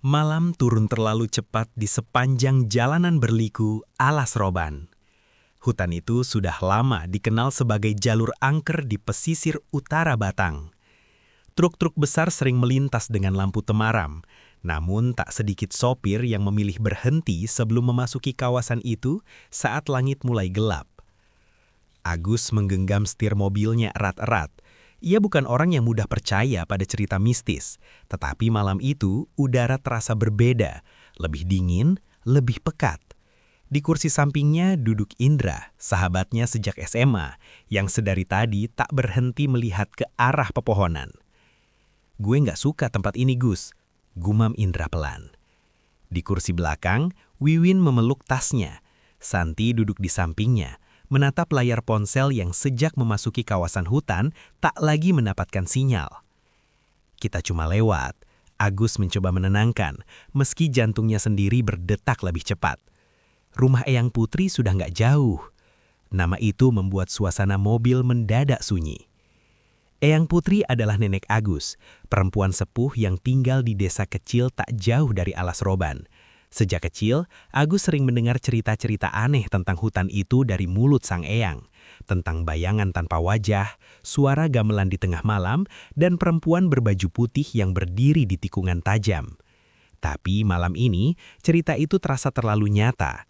Malam turun terlalu cepat di sepanjang jalanan berliku Alas Roban. Hutan itu sudah lama dikenal sebagai jalur angker di pesisir utara Batang. Truk-truk besar sering melintas dengan lampu temaram, namun tak sedikit sopir yang memilih berhenti sebelum memasuki kawasan itu saat langit mulai gelap. Agus menggenggam setir mobilnya erat-erat. Ia bukan orang yang mudah percaya pada cerita mistis, tetapi malam itu udara terasa berbeda, lebih dingin, lebih pekat. Di kursi sampingnya duduk Indra, sahabatnya sejak SMA, yang sedari tadi tak berhenti melihat ke arah pepohonan. "Gue nggak suka tempat ini, Gus," gumam Indra pelan. Di kursi belakang, Wiwin memeluk tasnya. Santi duduk di sampingnya, menatap layar ponsel yang sejak memasuki kawasan hutan tak lagi mendapatkan sinyal. "Kita cuma lewat," Agus mencoba menenangkan, meski jantungnya sendiri berdetak lebih cepat. Rumah Eyang Putri sudah nggak jauh. Nama itu membuat suasana mobil mendadak sunyi. Eyang Putri adalah nenek Agus, perempuan sepuh yang tinggal di desa kecil tak jauh dari Alas Roban. Sejak kecil, Agus sering mendengar cerita-cerita aneh tentang hutan itu dari mulut sang eyang, tentang bayangan tanpa wajah, suara gamelan di tengah malam, dan perempuan berbaju putih yang berdiri di tikungan tajam. Tapi malam ini, cerita itu terasa terlalu nyata.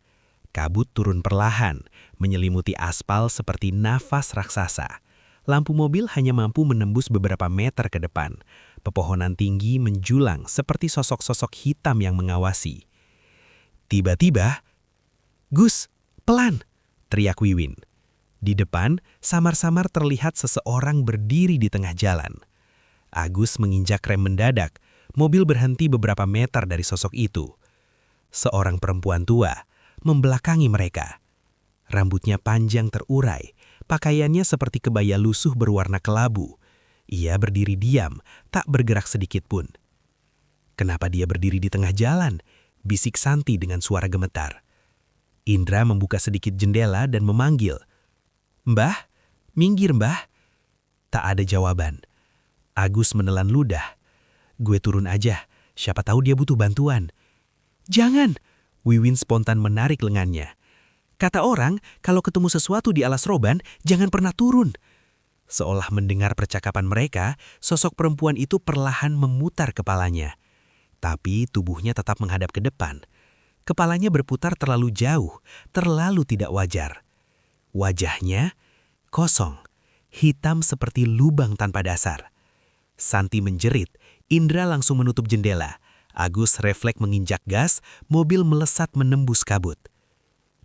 Kabut turun perlahan, menyelimuti aspal seperti nafas raksasa. Lampu mobil hanya mampu menembus beberapa meter ke depan. Pepohonan tinggi menjulang seperti sosok-sosok hitam yang mengawasi. Tiba-tiba, "Gus, pelan!" teriak Wiwin. Di depan, samar-samar terlihat seseorang berdiri di tengah jalan. Agus menginjak rem mendadak, mobil berhenti beberapa meter dari sosok itu. Seorang perempuan tua, membelakangi mereka. Rambutnya panjang terurai, pakaiannya seperti kebaya lusuh berwarna kelabu. Ia berdiri diam, tak bergerak sedikit pun. "Kenapa dia berdiri di tengah jalan?" bisik Santi dengan suara gemetar. Indra membuka sedikit jendela dan memanggil, "Mbah, minggir Mbah." Tak ada jawaban. Agus menelan ludah. "Gue turun aja, siapa tahu dia butuh bantuan." "Jangan!" Wiwin spontan menarik lengannya. "Kata orang, kalau ketemu sesuatu di Alas Roban, jangan pernah turun." Seolah mendengar percakapan mereka, sosok perempuan itu perlahan memutar kepalanya. Tapi tubuhnya tetap menghadap ke depan. Kepalanya berputar terlalu jauh, terlalu tidak wajar. Wajahnya kosong, hitam seperti lubang tanpa dasar. Santi menjerit, Indra langsung menutup jendela. Agus refleks menginjak gas, mobil melesat menembus kabut.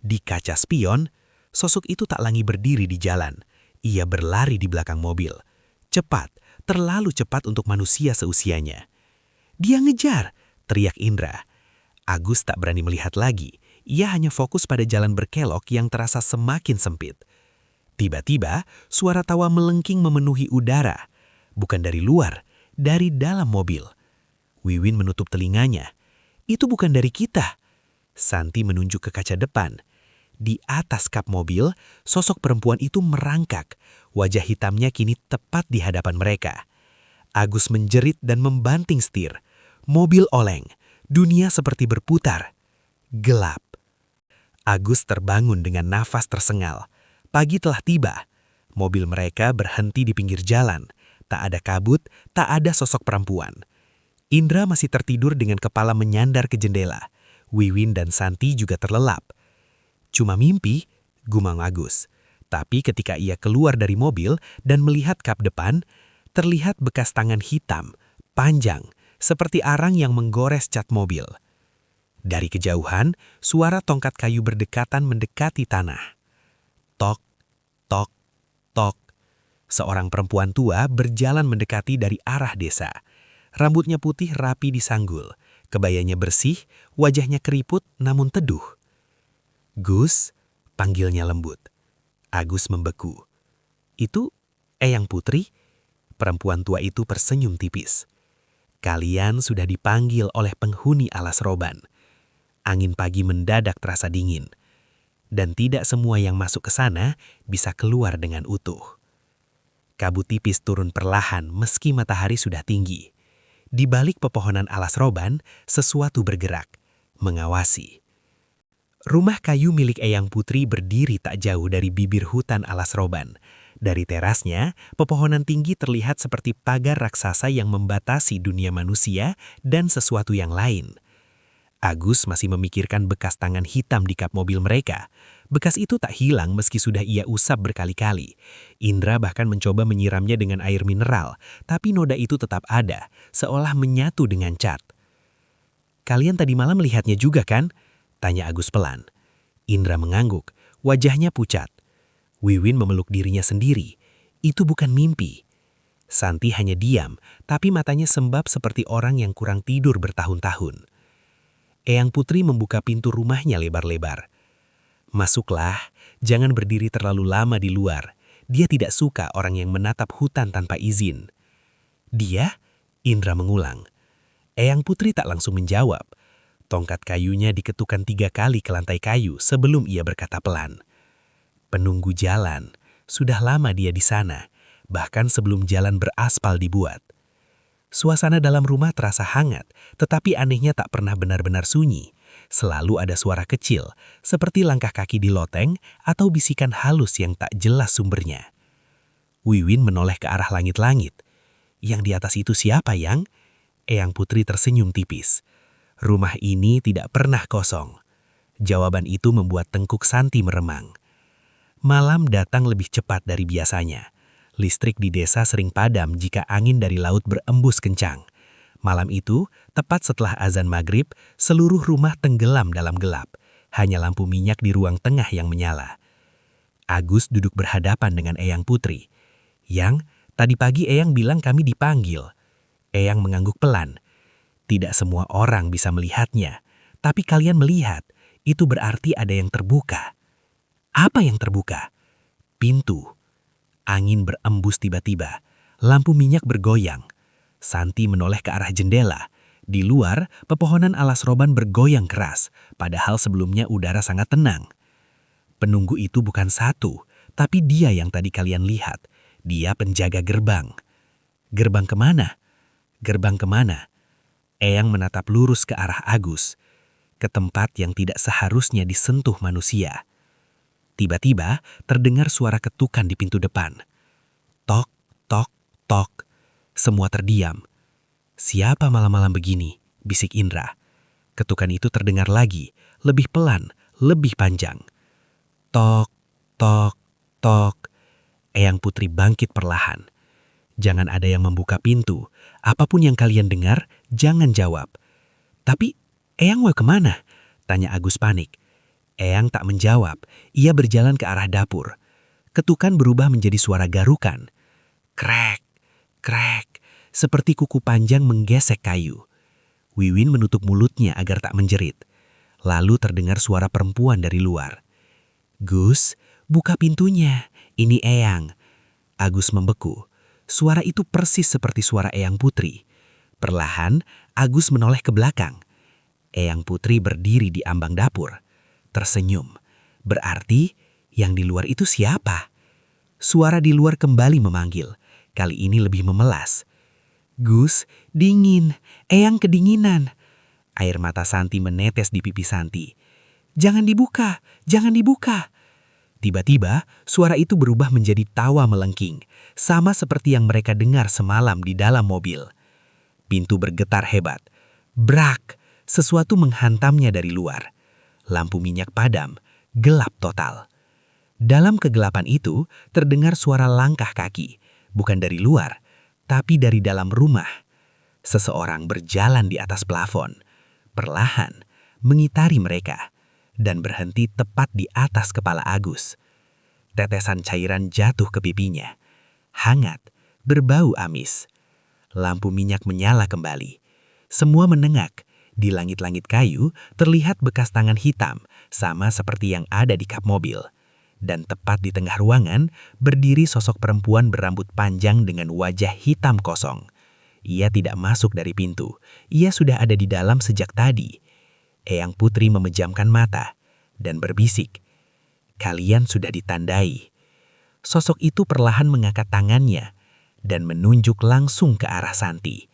Di kaca spion, sosok itu tak lagi berdiri di jalan. Ia berlari di belakang mobil. Cepat, terlalu cepat untuk manusia seusianya. "Dia ngejar!" teriak Indra. Agus tak berani melihat lagi. Ia hanya fokus pada jalan berkelok yang terasa semakin sempit. Tiba-tiba, suara tawa melengking memenuhi udara. Bukan dari luar, dari dalam mobil. Wiwin menutup telinganya. "Itu bukan dari kita." Santi menunjuk ke kaca depan. Di atas kap mobil, sosok perempuan itu merangkak. Wajah hitamnya kini tepat di hadapan mereka. Agus menjerit dan membanting setir. Mobil oleng, dunia seperti berputar. Gelap. Agus terbangun dengan nafas tersengal. Pagi telah tiba. Mobil mereka berhenti di pinggir jalan. Tak ada kabut, tak ada sosok perempuan. Indra masih tertidur dengan kepala menyandar ke jendela. Wiwin dan Santi juga terlelap. "Cuma mimpi," gumam Agus. Tapi ketika ia keluar dari mobil dan melihat kap depan, terlihat bekas tangan hitam, panjang, seperti arang yang menggores cat mobil. Dari kejauhan, suara tongkat kayu berdekatan mendekati tanah. Tok, tok, tok. Seorang perempuan tua berjalan mendekati dari arah desa. Rambutnya putih rapi disanggul, kebayanya bersih, wajahnya keriput namun teduh. "Gus," panggilnya lembut. Agus membeku. "Itu Eyang Putri?" Perempuan tua itu tersenyum tipis. "Kalian sudah dipanggil oleh penghuni Alas Roban." Angin pagi mendadak terasa dingin. Dan tidak semua yang masuk ke sana bisa keluar dengan utuh. Kabut tipis turun perlahan meski matahari sudah tinggi. Di balik pepohonan alas roban, sesuatu bergerak, mengawasi. Rumah kayu milik Eyang Putri berdiri tak jauh dari bibir hutan alas roban. Dari terasnya, pepohonan tinggi terlihat seperti pagar raksasa yang membatasi dunia manusia dan sesuatu yang lain. Agus masih memikirkan bekas tangan hitam di kap mobil mereka. Bekas itu tak hilang meski sudah ia usap berkali-kali. Indra bahkan mencoba menyiramnya dengan air mineral, tapi noda itu tetap ada, seolah menyatu dengan cat. "Kalian tadi malam melihatnya juga kan?" tanya Agus pelan. Indra mengangguk, wajahnya pucat. Wiwin memeluk dirinya sendiri. Itu bukan mimpi. Santi hanya diam, tapi matanya sembab seperti orang yang kurang tidur bertahun-tahun. Eyang Putri membuka pintu rumahnya lebar-lebar. "Masuklah, jangan berdiri terlalu lama di luar. Dia tidak suka orang yang menatap hutan tanpa izin." "Dia?" Indra mengulang. Eyang Putri tak langsung menjawab. Tongkat kayunya diketukkan 3 kali ke lantai kayu sebelum ia berkata pelan. "Penunggu jalan. Sudah lama dia di sana, bahkan sebelum jalan beraspal dibuat." Suasana dalam rumah terasa hangat, tetapi anehnya tak pernah benar-benar sunyi. Selalu ada suara kecil, seperti langkah kaki di loteng atau bisikan halus yang tak jelas sumbernya. Wiwin menoleh ke arah langit-langit. "Yang di atas itu siapa, Yang?" Eyang Putri tersenyum tipis. "Rumah ini tidak pernah kosong." Jawaban itu membuat tengkuk Santi meremang. Malam datang lebih cepat dari biasanya. Listrik di desa sering padam jika angin dari laut berembus kencang. Malam itu, tepat setelah azan maghrib, seluruh rumah tenggelam dalam gelap. Hanya lampu minyak di ruang tengah yang menyala. Agus duduk berhadapan dengan Eyang Putri. "Yang, tadi pagi Eyang bilang kami dipanggil." Eyang mengangguk pelan. "Tidak semua orang bisa melihatnya, tapi kalian melihat. Itu berarti ada yang terbuka." "Apa yang terbuka?" "Pintu." Angin berembus tiba-tiba. Lampu minyak bergoyang. Santi menoleh ke arah jendela. Di luar, pepohonan alas roban bergoyang keras, padahal sebelumnya udara sangat tenang. "Penunggu itu bukan satu, tapi dia yang tadi kalian lihat. Dia penjaga gerbang." "Gerbang kemana?" "Gerbang kemana?" Eyang menatap lurus ke arah Agus, ke tempat yang tidak seharusnya disentuh manusia. Tiba-tiba terdengar suara ketukan di pintu depan. Tok, tok, tok. Semua terdiam. "Siapa malam-malam begini?" bisik Indra. Ketukan itu terdengar lagi, lebih pelan, lebih panjang. Tok, tok, tok. Eyang Putri bangkit perlahan. "Jangan ada yang membuka pintu. Apapun yang kalian dengar, jangan jawab." "Tapi, Eyang mau kemana?" tanya Agus panik. Eyang tak menjawab. Ia berjalan ke arah dapur. Ketukan berubah menjadi suara garukan. Krek, krek, seperti kuku panjang menggesek kayu. Wiwin menutup mulutnya agar tak menjerit. Lalu terdengar suara perempuan dari luar. "Gus, buka pintunya. Ini Eyang." Agus membeku. Suara itu persis seperti suara Eyang Putri. Perlahan, Agus menoleh ke belakang. Eyang Putri berdiri di ambang dapur. Tersenyum. Berarti yang di luar itu siapa? Suara di luar kembali memanggil. Kali ini lebih memelas. "Gus, dingin. Eyang kedinginan." Air mata Santi menetes di pipi Santi. "Jangan dibuka, jangan dibuka." Tiba-tiba, suara itu berubah menjadi tawa melengking, sama seperti yang mereka dengar semalam di dalam mobil. Pintu bergetar hebat. Brak! Sesuatu menghantamnya dari luar. Lampu minyak padam, gelap total. Dalam kegelapan itu, terdengar suara langkah kaki, bukan dari luar, tapi dari dalam rumah. Seseorang berjalan di atas plafon, perlahan, mengitari mereka, dan berhenti tepat di atas kepala Agus. Tetesan cairan jatuh ke pipinya. Hangat, berbau amis. Lampu minyak menyala kembali. Semua menengak. Di langit-langit kayu terlihat bekas tangan hitam, sama seperti yang ada di kap mobil. Dan tepat di tengah ruangan, berdiri sosok perempuan berambut panjang dengan wajah hitam kosong. Ia tidak masuk dari pintu. Ia sudah ada di dalam sejak tadi. Eyang Putri memejamkan mata dan berbisik, "Kalian sudah ditandai." Sosok itu perlahan mengangkat tangannya dan menunjuk langsung ke arah Santi.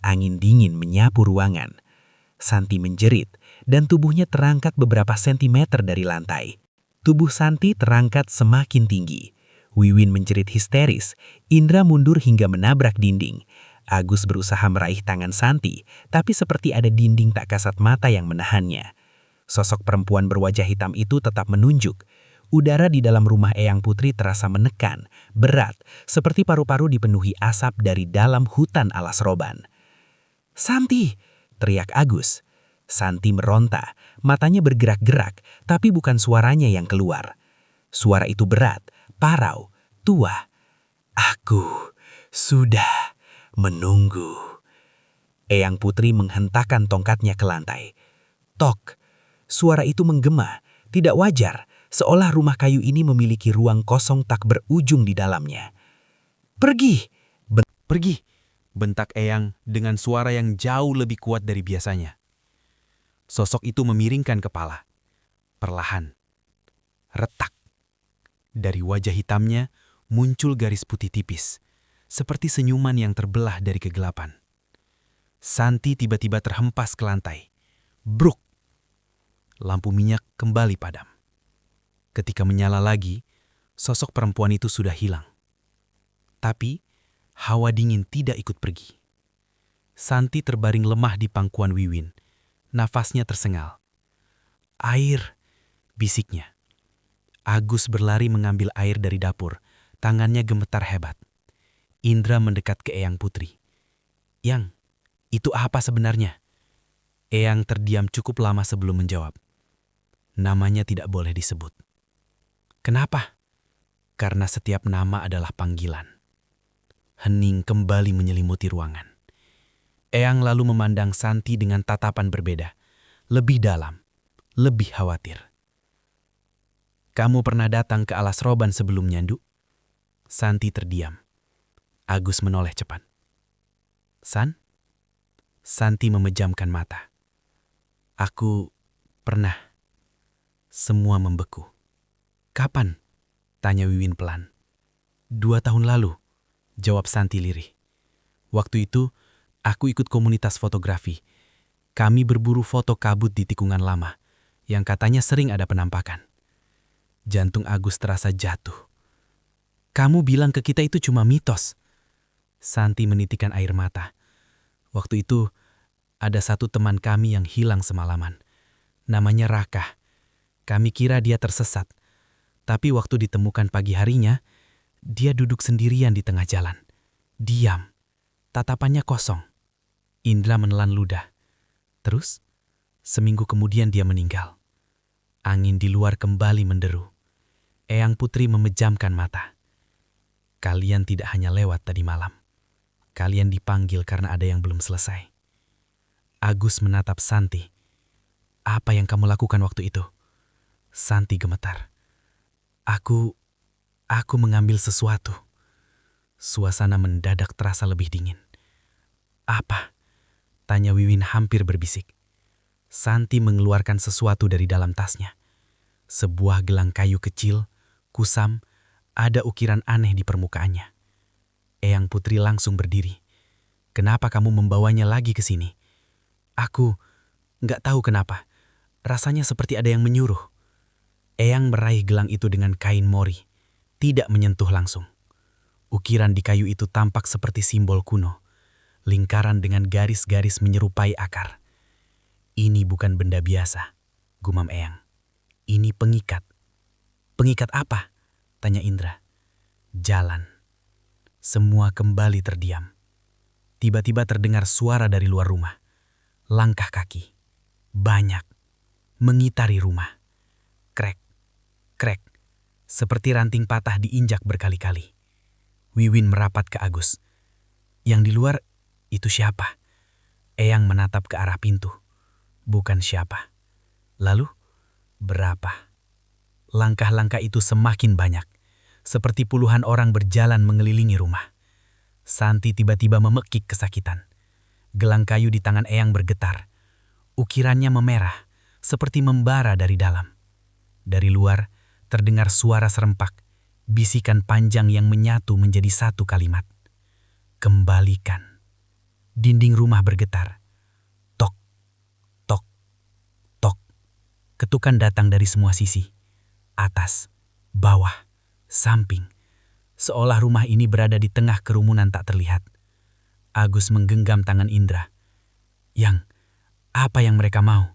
Angin dingin menyapu ruangan. Santi menjerit dan tubuhnya terangkat beberapa sentimeter dari lantai. Tubuh Santi terangkat semakin tinggi. Wiwin menjerit histeris. Indra mundur hingga menabrak dinding. Agus berusaha meraih tangan Santi, tapi seperti ada dinding tak kasat mata yang menahannya. Sosok perempuan berwajah hitam itu tetap menunjuk. Udara di dalam rumah Eyang Putri terasa menekan, berat, seperti paru-paru dipenuhi asap dari dalam hutan alas roban. "Santi!" teriak Agus. Santi meronta, matanya bergerak-gerak, tapi bukan suaranya yang keluar. Suara itu berat, parau, tua. "Aku sudah menunggu." Eyang Putri menghentakkan tongkatnya ke lantai. Tok! Suara itu menggema, tidak wajar, seolah rumah kayu ini memiliki ruang kosong tak berujung di dalamnya. "Pergi!" "Pergi!" bentak Eyang dengan suara yang jauh lebih kuat dari biasanya. Sosok itu memiringkan kepala. Perlahan. Retak. Dari wajah hitamnya muncul garis putih tipis, seperti senyuman yang terbelah dari kegelapan. Santi tiba-tiba terhempas ke lantai. Bruk! Lampu minyak kembali padam. Ketika menyala lagi, sosok perempuan itu sudah hilang. Tapi, hawa dingin tidak ikut pergi. Santi terbaring lemah di pangkuan Wiwin. Nafasnya tersengal. "Air!" bisiknya. Agus berlari mengambil air dari dapur. Tangannya gemetar hebat. Indra mendekat ke Eyang Putri. "Yang, itu apa sebenarnya?" Eyang terdiam cukup lama sebelum menjawab. Namanya tidak boleh disebut. "Kenapa?" "Karena setiap nama adalah panggilan." Hening kembali menyelimuti ruangan. Eyang lalu memandang Santi dengan tatapan berbeda, lebih dalam, lebih khawatir. "Kamu pernah datang ke alas roban sebelumnya, Nduk?" Santi terdiam. Agus menoleh cepat. "San?" Santi memejamkan mata. "Aku pernah." Semua membeku. "Kapan?" tanya Wiwin pelan. 2 tahun lalu, jawab Santi lirih. "Waktu itu, aku ikut komunitas fotografi. Kami berburu foto kabut di tikungan lama, yang katanya sering ada penampakan." Jantung Agus terasa jatuh. "Kamu bilang ke kita itu cuma mitos." Santi menitikkan air mata. "Waktu itu, ada satu teman kami yang hilang semalaman. Namanya Raka. Kami kira dia tersesat. Tapi waktu ditemukan pagi harinya, dia duduk sendirian di tengah jalan. Diam. Tatapannya kosong." Indra menelan ludah. "Terus, seminggu kemudian dia meninggal." Angin di luar kembali menderu. Eyang Putri memejamkan mata. "Kalian tidak hanya lewat tadi malam. Kalian dipanggil karena ada yang belum selesai." Agus menatap Santi. "Apa yang kamu lakukan waktu itu?" Santi gemetar. Aku mengambil sesuatu." Suasana mendadak terasa lebih dingin. "Apa?" tanya Wiwin hampir berbisik. Santi mengeluarkan sesuatu dari dalam tasnya. Sebuah gelang kayu kecil, kusam, ada ukiran aneh di permukaannya. Eyang Putri langsung berdiri. "Kenapa kamu membawanya lagi ke sini?" "Aku nggak tahu kenapa. Rasanya seperti ada yang menyuruh." Eyang meraih gelang itu dengan kain mori, tidak menyentuh langsung. Ukiran di kayu itu tampak seperti simbol kuno, lingkaran dengan garis-garis menyerupai akar. "Ini bukan benda biasa," gumam Eyang. "Ini pengikat." "Pengikat apa?" tanya Indra. "Jalan." Semua kembali terdiam. Tiba-tiba terdengar suara dari luar rumah. Langkah kaki. Banyak. Mengitari rumah. Krek, krek. Seperti ranting patah diinjak berkali-kali. Wiwin merapat ke Agus. "Yang di luar, itu siapa?" Eyang menatap ke arah pintu. "Bukan siapa." "Lalu, berapa?" Langkah-langkah itu semakin banyak. Seperti puluhan orang berjalan mengelilingi rumah. Santi tiba-tiba memekik kesakitan. Gelang kayu di tangan Eyang bergetar. Ukirannya memerah, seperti membara dari dalam. Dari luar, terdengar suara serempak, bisikan panjang yang menyatu menjadi satu kalimat. "Kembalikan." Dinding rumah bergetar. Tok, tok, tok. Ketukan datang dari semua sisi. Atas, bawah, samping. Seolah rumah ini berada di tengah kerumunan tak terlihat. Agus menggenggam tangan Indra. Yang, apa yang mereka mau?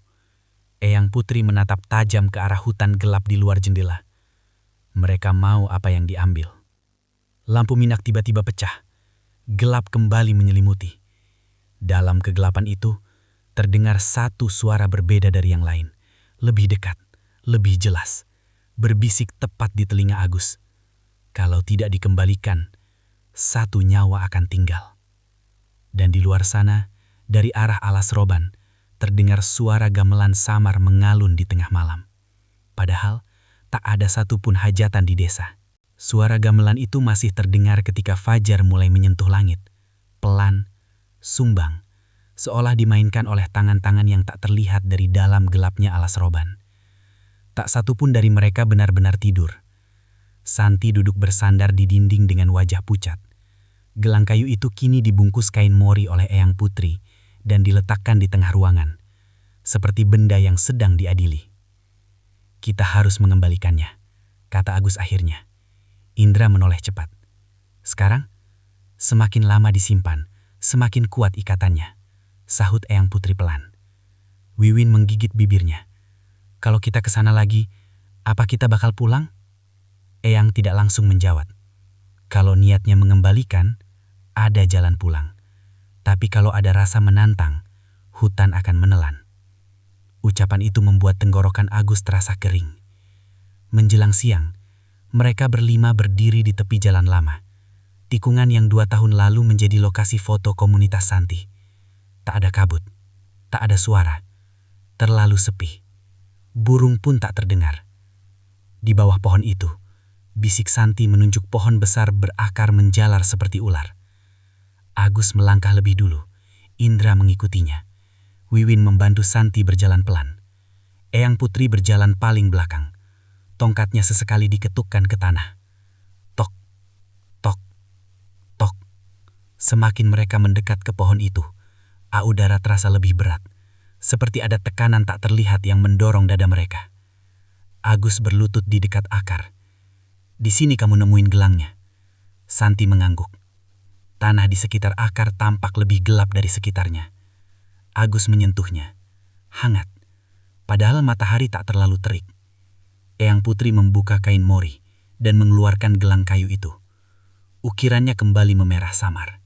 Eyang Putri menatap tajam ke arah hutan gelap di luar jendela. Mereka mau apa yang diambil. Lampu minak tiba-tiba pecah. Gelap kembali menyelimuti. Dalam kegelapan itu, terdengar satu suara berbeda dari yang lain. Lebih dekat, lebih jelas. Berbisik tepat di telinga Agus. Kalau tidak dikembalikan, satu nyawa akan tinggal. Dan di luar sana, dari arah alas roban, terdengar suara gamelan samar mengalun di tengah malam. Padahal, tak ada satupun hajatan di desa. Suara gamelan itu masih terdengar ketika fajar mulai menyentuh langit. Pelan, sumbang, seolah dimainkan oleh tangan-tangan yang tak terlihat dari dalam gelapnya alas roban. Tak satupun dari mereka benar-benar tidur. Santi duduk bersandar di dinding dengan wajah pucat. Gelang kayu itu kini dibungkus kain mori oleh Eyang Putri dan diletakkan di tengah ruangan, seperti benda yang sedang diadili. Kita harus mengembalikannya, kata Agus akhirnya. Indra menoleh cepat. Sekarang, semakin lama disimpan, semakin kuat ikatannya, sahut Eyang Putri pelan. Wiwin menggigit bibirnya. Kalau kita ke sana lagi, apa kita bakal pulang? Eyang tidak langsung menjawab. Kalau niatnya mengembalikan, ada jalan pulang. Tapi kalau ada rasa menantang, hutan akan menelan. Ucapan itu membuat tenggorokan Agus terasa kering. Menjelang siang, mereka berlima berdiri di tepi jalan lama. Tikungan yang 2 tahun lalu menjadi lokasi foto komunitas Santi. Tak ada kabut, tak ada suara, terlalu sepi. Burung pun tak terdengar. Di bawah pohon itu, bisik Santi menunjuk pohon besar berakar menjalar seperti ular. Agus melangkah lebih dulu, Indra mengikutinya. Wiwin membantu Santi berjalan pelan. Eyang Putri berjalan paling belakang. Tongkatnya sesekali diketukkan ke tanah. Tok, tok, tok. Semakin mereka mendekat ke pohon itu, udara terasa lebih berat, seperti ada tekanan tak terlihat yang mendorong dada mereka. Agus berlutut di dekat akar. Di sini kamu nemuin gelangnya. Santi mengangguk. Tanah di sekitar akar tampak lebih gelap dari sekitarnya. Agus menyentuhnya. Hangat. Padahal matahari tak terlalu terik. Eyang Putri membuka kain mori dan mengeluarkan gelang kayu itu. Ukirannya kembali memerah samar.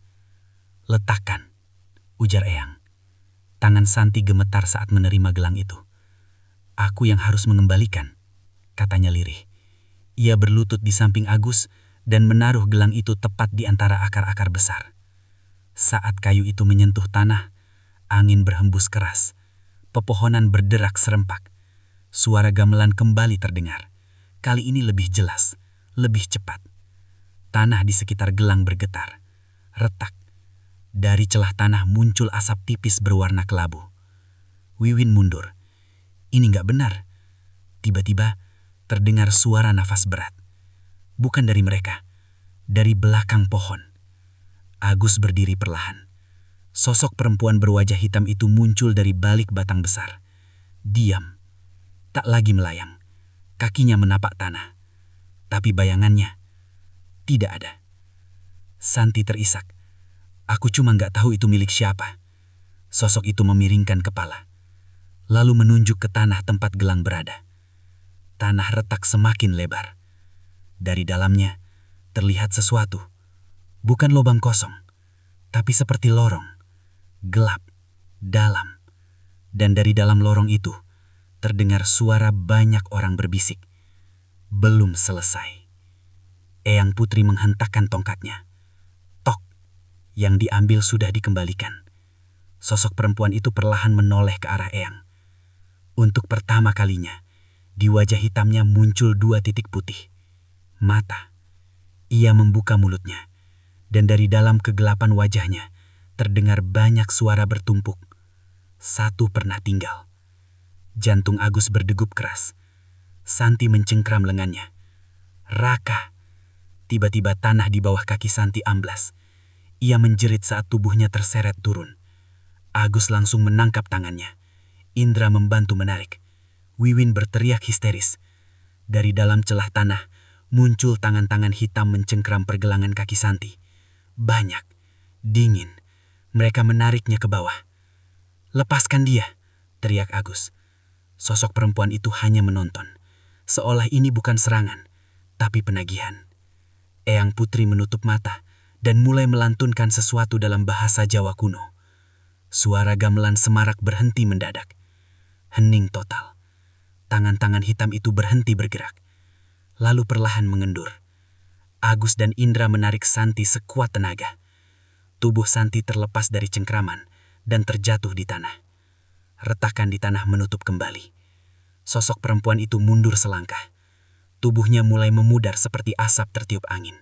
Letakkan, ujar Eyang. Tangan Santi gemetar saat menerima gelang itu. Aku yang harus mengembalikan, katanya lirih. Ia berlutut di samping Agus dan menaruh gelang itu tepat di antara akar-akar besar. Saat kayu itu menyentuh tanah, angin berhembus keras. Pepohonan berderak serempak. Suara gamelan kembali terdengar. Kali ini lebih jelas, lebih cepat. Tanah di sekitar gelang bergetar. Retak. Dari celah tanah muncul asap tipis berwarna kelabu. Wiwin mundur. Ini nggak benar. Tiba-tiba terdengar suara nafas berat. Bukan dari mereka, dari belakang pohon. Agus berdiri perlahan. Sosok perempuan berwajah hitam itu muncul dari balik batang besar. Diam. Tak lagi melayang. Kakinya menapak tanah. Tapi bayangannya tidak ada. Santi terisak. Aku cuma nggak tahu itu milik siapa. Sosok itu memiringkan kepala. Lalu menunjuk ke tanah tempat gelang berada. Tanah retak semakin lebar. Dari dalamnya terlihat sesuatu. Bukan lubang kosong, tapi seperti lorong. Gelap, dalam. Dan dari dalam lorong itu terdengar suara banyak orang berbisik. Belum selesai. Eyang Putri menghentakkan tongkatnya. Tok, yang diambil sudah dikembalikan. Sosok perempuan itu perlahan menoleh ke arah Eyang. Untuk pertama kalinya, di wajah hitamnya muncul 2 titik putih. Mata. Ia membuka mulutnya, dan dari dalam kegelapan wajahnya terdengar banyak suara bertumpuk. Satu pernah tinggal. Jantung Agus berdegup keras. Santi mencengkram lengannya. Raka. Tiba-tiba tanah di bawah kaki Santi amblas. Ia menjerit saat tubuhnya terseret turun. Agus langsung menangkap tangannya. Indra membantu menarik. Wiwin berteriak histeris. Dari dalam celah tanah, muncul tangan-tangan hitam mencengkram pergelangan kaki Santi. Banyak, dingin. Mereka menariknya ke bawah. "Lepaskan dia," teriak Agus. Sosok perempuan itu hanya menonton. Seolah ini bukan serangan, tapi penagihan. Eyang Putri menutup mata dan mulai melantunkan sesuatu dalam bahasa Jawa kuno. Suara gamelan semarak berhenti mendadak. Hening total. Tangan-tangan hitam itu berhenti bergerak, lalu perlahan mengendur. Agus dan Indra menarik Santi sekuat tenaga. Tubuh Santi terlepas dari cengkraman dan terjatuh di tanah. Retakan di tanah menutup kembali. Sosok perempuan itu mundur selangkah. Tubuhnya mulai memudar seperti asap tertiup angin.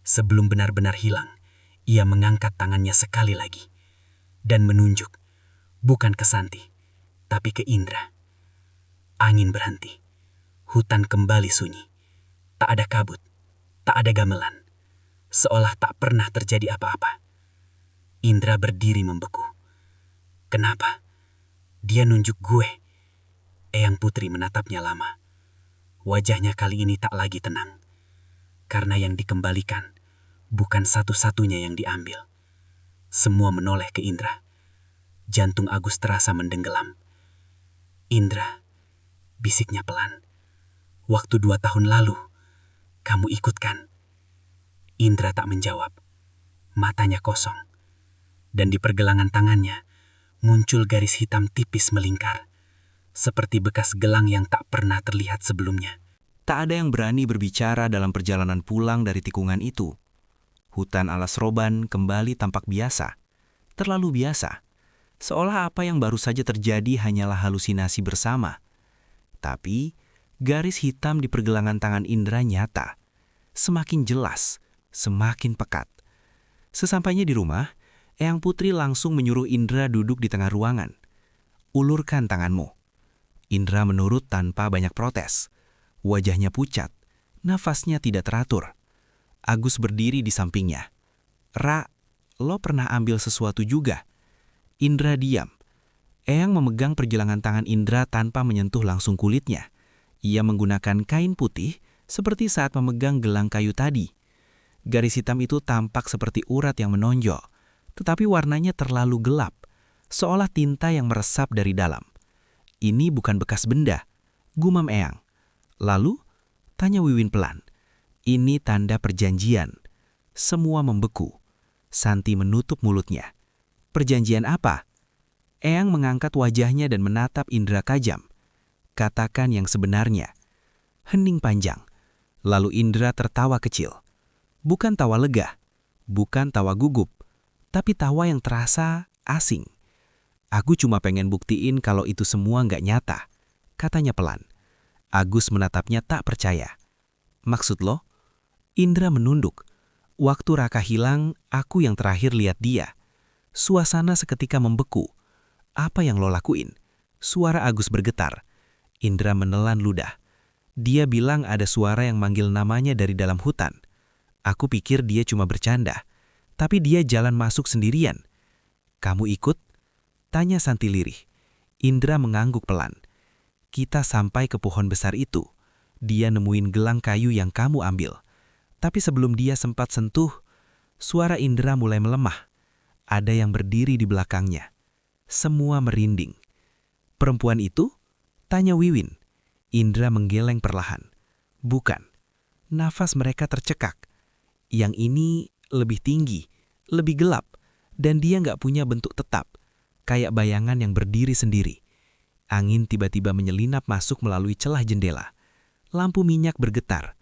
Sebelum benar-benar hilang, ia mengangkat tangannya sekali lagi dan menunjuk, bukan ke Santi, tapi ke Indra. Angin berhenti. Hutan kembali sunyi. Tak ada kabut, tak ada gamelan. Seolah tak pernah terjadi apa-apa. Indra berdiri membeku. "Kenapa? Dia nunjuk gue." Eyang Putri menatapnya lama. Wajahnya kali ini tak lagi tenang. Karena yang dikembalikan bukan satu-satunya yang diambil. Semua menoleh ke Indra. Jantung Agus terasa mendenggelam. "Indra," bisiknya pelan. "Waktu 2 tahun lalu, kamu ikut kan?" Indra tak menjawab. Matanya kosong. Dan di pergelangan tangannya, muncul garis hitam tipis melingkar. Seperti bekas gelang yang tak pernah terlihat sebelumnya. Tak ada yang berani berbicara dalam perjalanan pulang dari tikungan itu. Hutan alas roban kembali tampak biasa. Terlalu biasa. Seolah apa yang baru saja terjadi hanyalah halusinasi bersama. Tapi, garis hitam di pergelangan tangan Indra nyata. Semakin jelas, semakin pekat. Sesampainya di rumah, Eyang Putri langsung menyuruh Indra duduk di tengah ruangan. "Ulurkan tanganmu." Indra menurut tanpa banyak protes. Wajahnya pucat, nafasnya tidak teratur. Agus berdiri di sampingnya. "Ra, lo pernah ambil sesuatu juga?" Indra diam. Eyang memegang pergelangan tangan Indra tanpa menyentuh langsung kulitnya. Ia menggunakan kain putih seperti saat memegang gelang kayu tadi. Garis hitam itu tampak seperti urat yang menonjol, tetapi warnanya terlalu gelap, seolah tinta yang meresap dari dalam. "Ini bukan bekas benda," gumam Eyang. "Lalu?" tanya Wiwin pelan. "Ini tanda perjanjian." Semua membeku. Santi menutup mulutnya. "Perjanjian apa?" Eyang mengangkat wajahnya dan menatap Indra tajam. "Katakan yang sebenarnya." Hening panjang. Lalu Indra tertawa kecil. Bukan tawa lega, bukan tawa gugup, tapi tawa yang terasa asing. "Aku cuma pengen buktiin kalau itu semua nggak nyata," katanya pelan. Agus menatapnya tak percaya. "Maksud lo?" Indra menunduk. "Waktu Raka hilang, aku yang terakhir lihat dia." Suasana seketika membeku. "Apa yang lo lakuin?" Suara Agus bergetar. Indra menelan ludah. "Dia bilang ada suara yang manggil namanya dari dalam hutan. Aku pikir dia cuma bercanda, tapi dia jalan masuk sendirian." "Kamu ikut?" tanya Santi lirih. Indra mengangguk pelan. "Kita sampai ke pohon besar itu. Dia nemuin gelang kayu yang kamu ambil. Tapi sebelum dia sempat sentuh, suara Indra mulai melemah. Ada yang berdiri di belakangnya. Semua merinding." "Perempuan itu?" tanya Wiwin. Indra menggeleng perlahan. "Bukan." Nafas mereka tercekak. "Yang ini lebih tinggi, lebih gelap, dan dia nggak punya bentuk tetap, kayak bayangan yang berdiri sendiri." Angin tiba-tiba menyelinap masuk melalui celah jendela. Lampu minyak bergetar.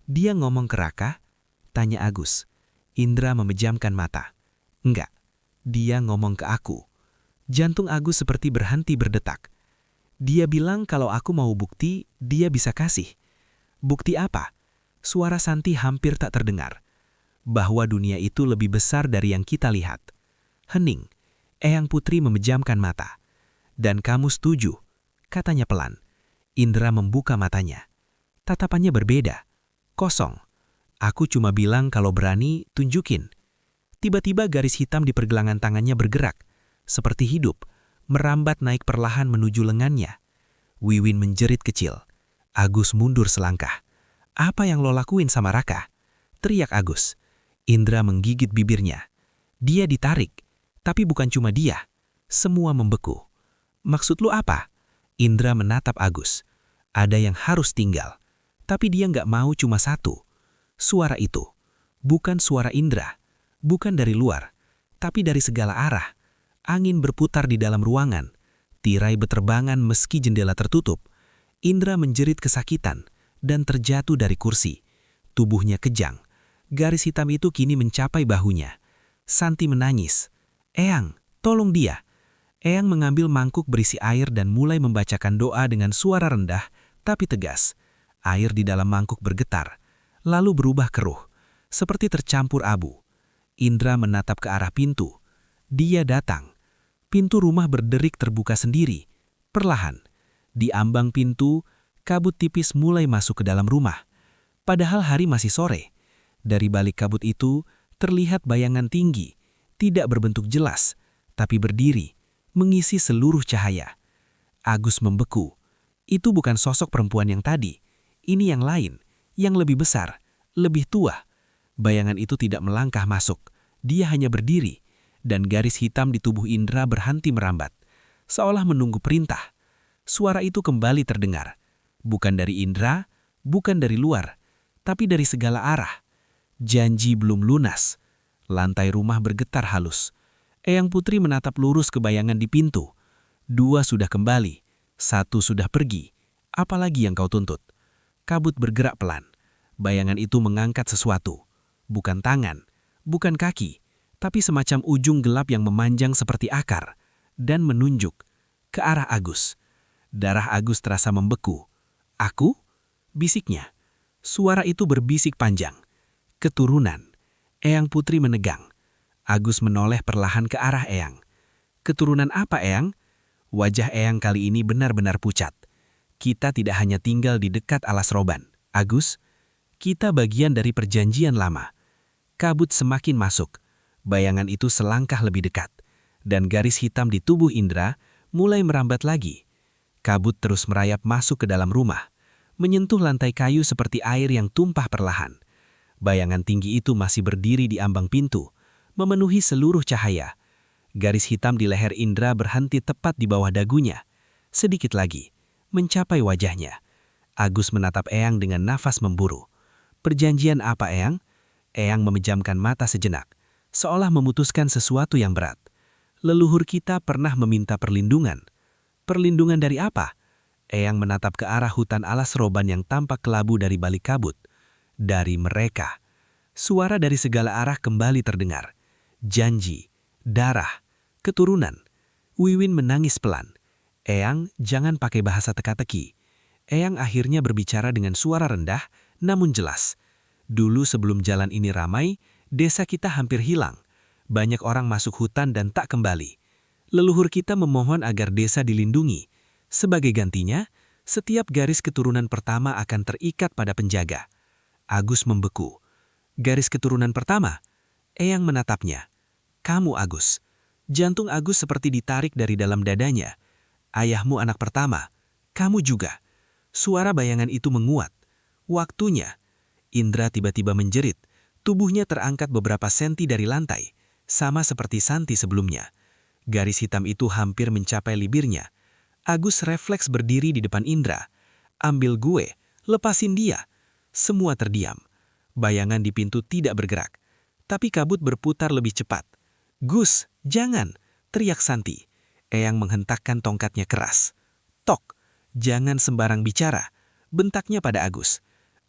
"Dia ngomong ke Raka?" tanya Agus. Indra memejamkan mata. "Enggak, dia ngomong ke aku." Jantung Agus seperti berhenti berdetak. "Dia bilang kalau aku mau bukti, dia bisa kasih." "Bukti apa?" Suara Santi hampir tak terdengar. "Bahwa dunia itu lebih besar dari yang kita lihat." Hening. Eyang Putri memejamkan mata. "Dan kamu setuju?" katanya pelan. Indra membuka matanya. Tatapannya berbeda. Kosong. "Aku cuma bilang kalau berani, tunjukin." Tiba-tiba garis hitam di pergelangan tangannya bergerak, seperti hidup, merambat naik perlahan menuju lengannya. Wiwin menjerit kecil. Agus mundur selangkah. "Apa yang lo lakuin sama Raka?" teriak Agus. Indra menggigit bibirnya. Dia ditarik, tapi bukan cuma dia. Semua membeku. "Maksud lo apa?" Indra menatap Agus. Ada yang harus tinggal, tapi dia nggak mau cuma satu. Suara itu, bukan suara Indra, bukan dari luar, tapi dari segala arah. Angin berputar di dalam ruangan, tirai beterbangan meski jendela tertutup. Indra menjerit kesakitan dan terjatuh dari kursi. Tubuhnya kejang. Garis hitam itu kini mencapai bahunya. Santi menangis. "Eyang, tolong dia." Eyang mengambil mangkuk berisi air dan mulai membacakan doa dengan suara rendah tapi tegas. Air di dalam mangkuk bergetar, lalu berubah keruh, seperti tercampur abu. Indra menatap ke arah pintu. Dia datang. Pintu rumah berderik terbuka sendiri. Perlahan, di ambang pintu, kabut tipis mulai masuk ke dalam rumah. Padahal hari masih sore. Dari balik kabut itu, terlihat bayangan tinggi, tidak berbentuk jelas, tapi berdiri, mengisi seluruh cahaya. Agus membeku. Itu bukan sosok perempuan yang tadi. Ini yang lain, yang lebih besar, lebih tua. Bayangan itu tidak melangkah masuk. Dia hanya berdiri, dan garis hitam di tubuh Indra berhenti merambat, seolah menunggu perintah. Suara itu kembali terdengar. Bukan dari Indra, bukan dari luar, tapi dari segala arah. Janji belum lunas. Lantai rumah bergetar halus. Eyang Putri menatap lurus ke bayangan di pintu. 2 sudah kembali, 1 sudah pergi. Apalagi yang kau tuntut? Kabut bergerak pelan. Bayangan itu mengangkat sesuatu. Bukan tangan, bukan kaki, tapi semacam ujung gelap yang memanjang seperti akar, dan menunjuk ke arah Agus. Darah Agus terasa membeku. "Aku?" bisiknya. Suara itu berbisik panjang. "Keturunan." Eyang Putri menegang. Agus menoleh perlahan ke arah Eyang. "Keturunan apa, Eyang?" Wajah Eyang kali ini benar-benar pucat. "Kita tidak hanya tinggal di dekat alas roban, Agus. Kita bagian dari perjanjian lama." Kabut semakin masuk. Bayangan itu selangkah lebih dekat, dan garis hitam di tubuh Indra mulai merambat lagi. Kabut terus merayap masuk ke dalam rumah, menyentuh lantai kayu seperti air yang tumpah perlahan. Bayangan tinggi itu masih berdiri di ambang pintu, memenuhi seluruh cahaya. Garis hitam di leher Indra berhenti tepat di bawah dagunya. Sedikit lagi, mencapai wajahnya. Agus menatap Eyang dengan nafas memburu. "Perjanjian apa, Eyang?" Eyang memejamkan mata sejenak, seolah memutuskan sesuatu yang berat. "Leluhur kita pernah meminta perlindungan." "Perlindungan dari apa?" Eyang menatap ke arah hutan alas roban yang tampak kelabu dari balik kabut. "Dari mereka." Suara dari segala arah kembali terdengar. Janji, darah, keturunan. Wiwin menangis pelan. "Eyang, jangan pakai bahasa teka-teki." Eyang akhirnya berbicara dengan suara rendah, namun jelas. "Dulu sebelum jalan ini ramai, desa kita hampir hilang. Banyak orang masuk hutan dan tak kembali. Leluhur kita memohon agar desa dilindungi. Sebagai gantinya, setiap garis keturunan pertama akan terikat pada penjaga." Agus membeku. "Garis keturunan pertama?" Eyang menatapnya. "Kamu, Agus." Jantung Agus seperti ditarik dari dalam dadanya. "Ayahmu anak pertama. Kamu juga." Suara bayangan itu menguat. "Waktunya." Indra tiba-tiba menjerit. Tubuhnya terangkat beberapa senti dari lantai, sama seperti Santi sebelumnya. Garis hitam itu hampir mencapai bibirnya. Agus refleks berdiri di depan Indra. "Ambil gue, lepasin dia." Semua terdiam. Bayangan di pintu tidak bergerak, tapi kabut berputar lebih cepat. "Gus, jangan!" teriak Santi. Eyang menghentakkan tongkatnya keras. "Tok, jangan sembarang bicara," bentaknya pada Agus.